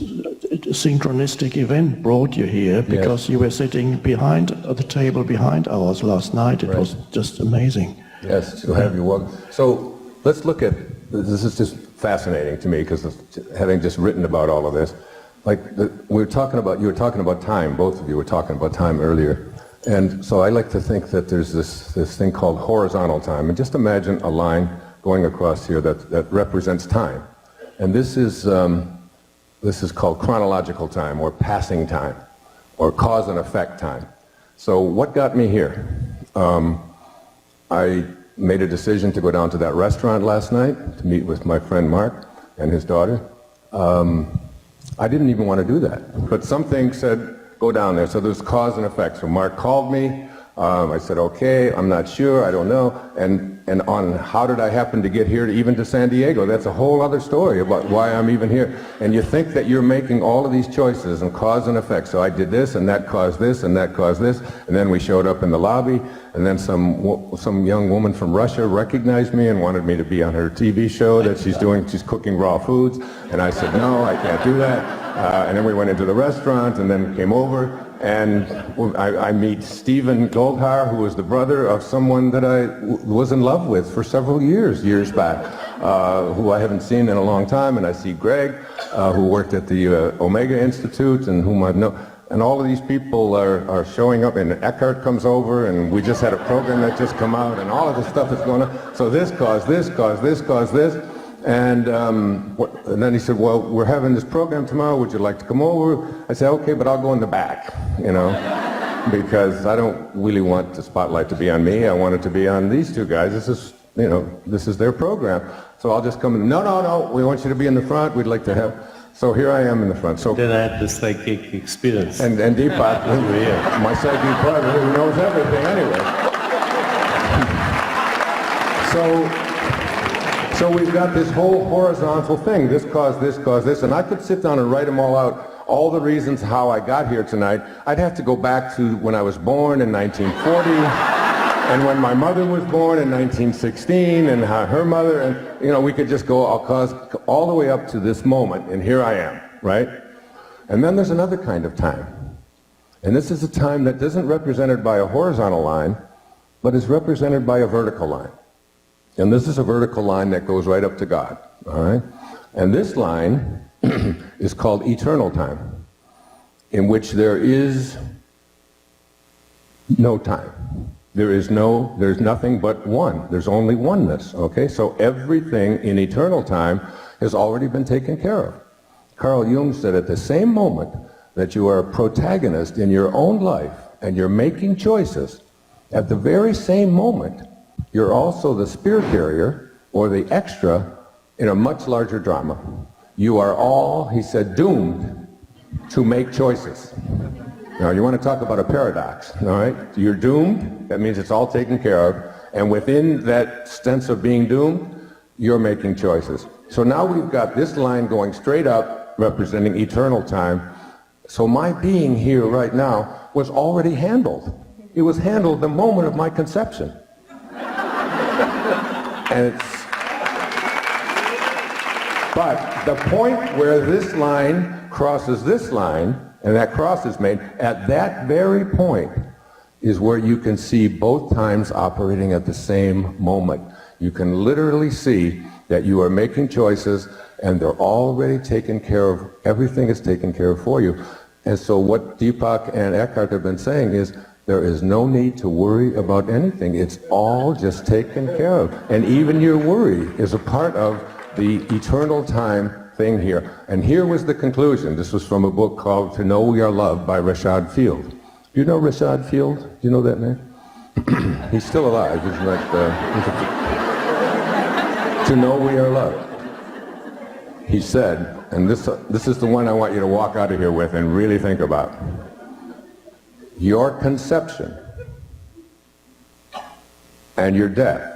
a synchronistic event brought you here because you were sitting behind the table behind ours last night. It was just amazing. Yes, to have you walk. So let's look at, this is just fascinating to me because having just written about all of this, like you were talking about time, both of you were talking about time earlier. And so I like to think that there's this thing called horizontal time. And just imagine a line going across here that represents time. And this is called chronological time, or passing time, or cause and effect time. So what got me here? I made a decision to go down to that restaurant last night to meet with my friend Mark and his daughter. I didn't even want to do that, but something said, go down there. So there's cause and effect. So Mark called me, I said, okay, I'm not sure, I don't know. And on how did I happen to get here, even to San Diego? That's a whole other story about why I'm even here. And you think that you're making all of these choices and cause and effect. So I did this, and that caused this, and that caused this. And then we showed up in the lobby, and then some young woman from Russia recognized me and wanted me to be on her TV show that she's doing. She's cooking raw foods. And I said, no, I can't do that. And then we went into the restaurant, and then came over. And I meet Stephen Goldhar, who was the brother of someone that I was in love with for several years back, who I haven't seen in a long time. And I see Greg, who worked at the Omega Institute, and whom I know. And all of these people are showing up, and Eckhart comes over, and we just had a program that just come out, and all of this stuff is going on. So this caused this, caused this, caused this. And then he said, well, we're having this program tomorrow, would you like to come over? I said, okay, but I'll go in the back, you know, because I don't really want the spotlight to be on me. I want it to be on these two guys. This is, you know, this is their program. So I'll just come in. No, we want you to be in the front. We'd like to have... So here I am in the front. So then I had the psychic experience. And Deepak, my psychic partner, who knows everything anyway. So we've got this whole horizontal thing. This caused this, and I could sit down and write them all out, all the reasons how I got here tonight. I'd have to go back to when I was born in 1940, and when my mother was born in 1916, and how her mother, and you know, we could just go all the way up to this moment, and here I am, right? And then there's another kind of time. And this is a time that isn't represented by a horizontal line, but is represented by a vertical line. And this is a vertical line that goes right up to God, all right? And this line is called eternal time, in which there is no time. There's nothing but one. There's only oneness, okay? So everything in eternal time has already been taken care of. Carl Jung said at the same moment that you are a protagonist in your own life and you're making choices, at the very same moment, you're also the spear carrier, or the extra, in a much larger drama. You are all, he said, doomed to make choices. Now, you want to talk about a paradox, all right? You're doomed, that means it's all taken care of, and within that sense of being doomed, you're making choices. So now we've got this line going straight up, representing eternal time. So my being here right now was already handled. It was handled the moment of my conception. But the point where this line crosses this line, and that cross is made, at that very point is where you can see both times operating at the same moment. You can literally see that you are making choices, and they're already taken care of. Everything is taken care of for you. And so what Deepak and Eckhart have been saying is, there is no need to worry about anything. It's all just taken care of. And even your worry is a part of the eternal time thing here. And here was the conclusion. This was from a book called To Know We Are Loved by Rashad Field. Do you know Rashad Field? Do you know that name? He's still alive. He's like To Know We Are Loved. He said, and this is the one I want you to walk out of here with and really think about. Your conception and your death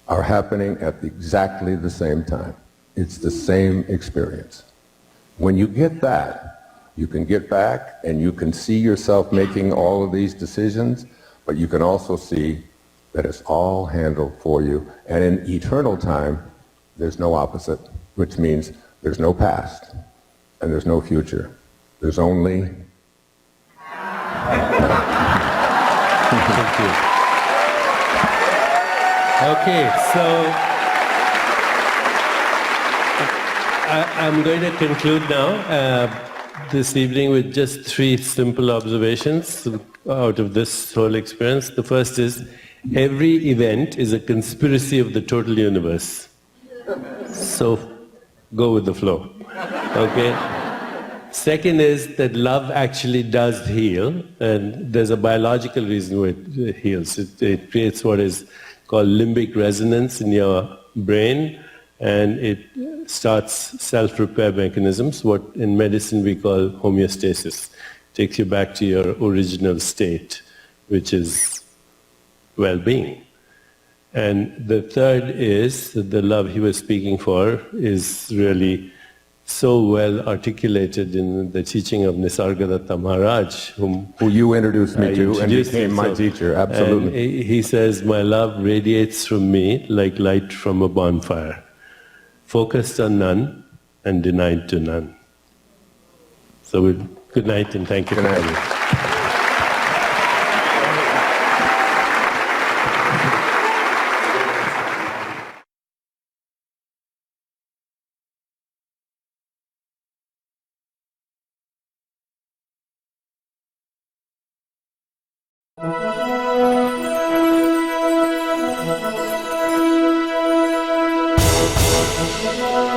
are happening at exactly the same time. It's the same experience. When you get that, you can get back and you can see yourself making all of these decisions, but you can also see that it's all handled for you. And in eternal time, there's no opposite, which means there's no past and there's no future. There's only... Thank you. Okay, so I'm going to conclude now this evening with just 3 simple observations out of this whole experience. The first is, every event is a conspiracy of the total universe. So go with the flow, okay? Second is that love actually does heal, and there's a biological reason why it heals. It creates what is called limbic resonance in your brain, and it starts self-repair mechanisms, what in medicine we call homeostasis. Takes you back to your original state. which is well-being. And the third is that the love he was speaking for is really so well articulated in the teaching of Nisargadatta Maharaj, who you introduced me to and introduced became my himself. teacher, absolutely. And he says, my love radiates from me like light from a bonfire, focused on none and denied to none. So good night and thank you for coming. Thank you.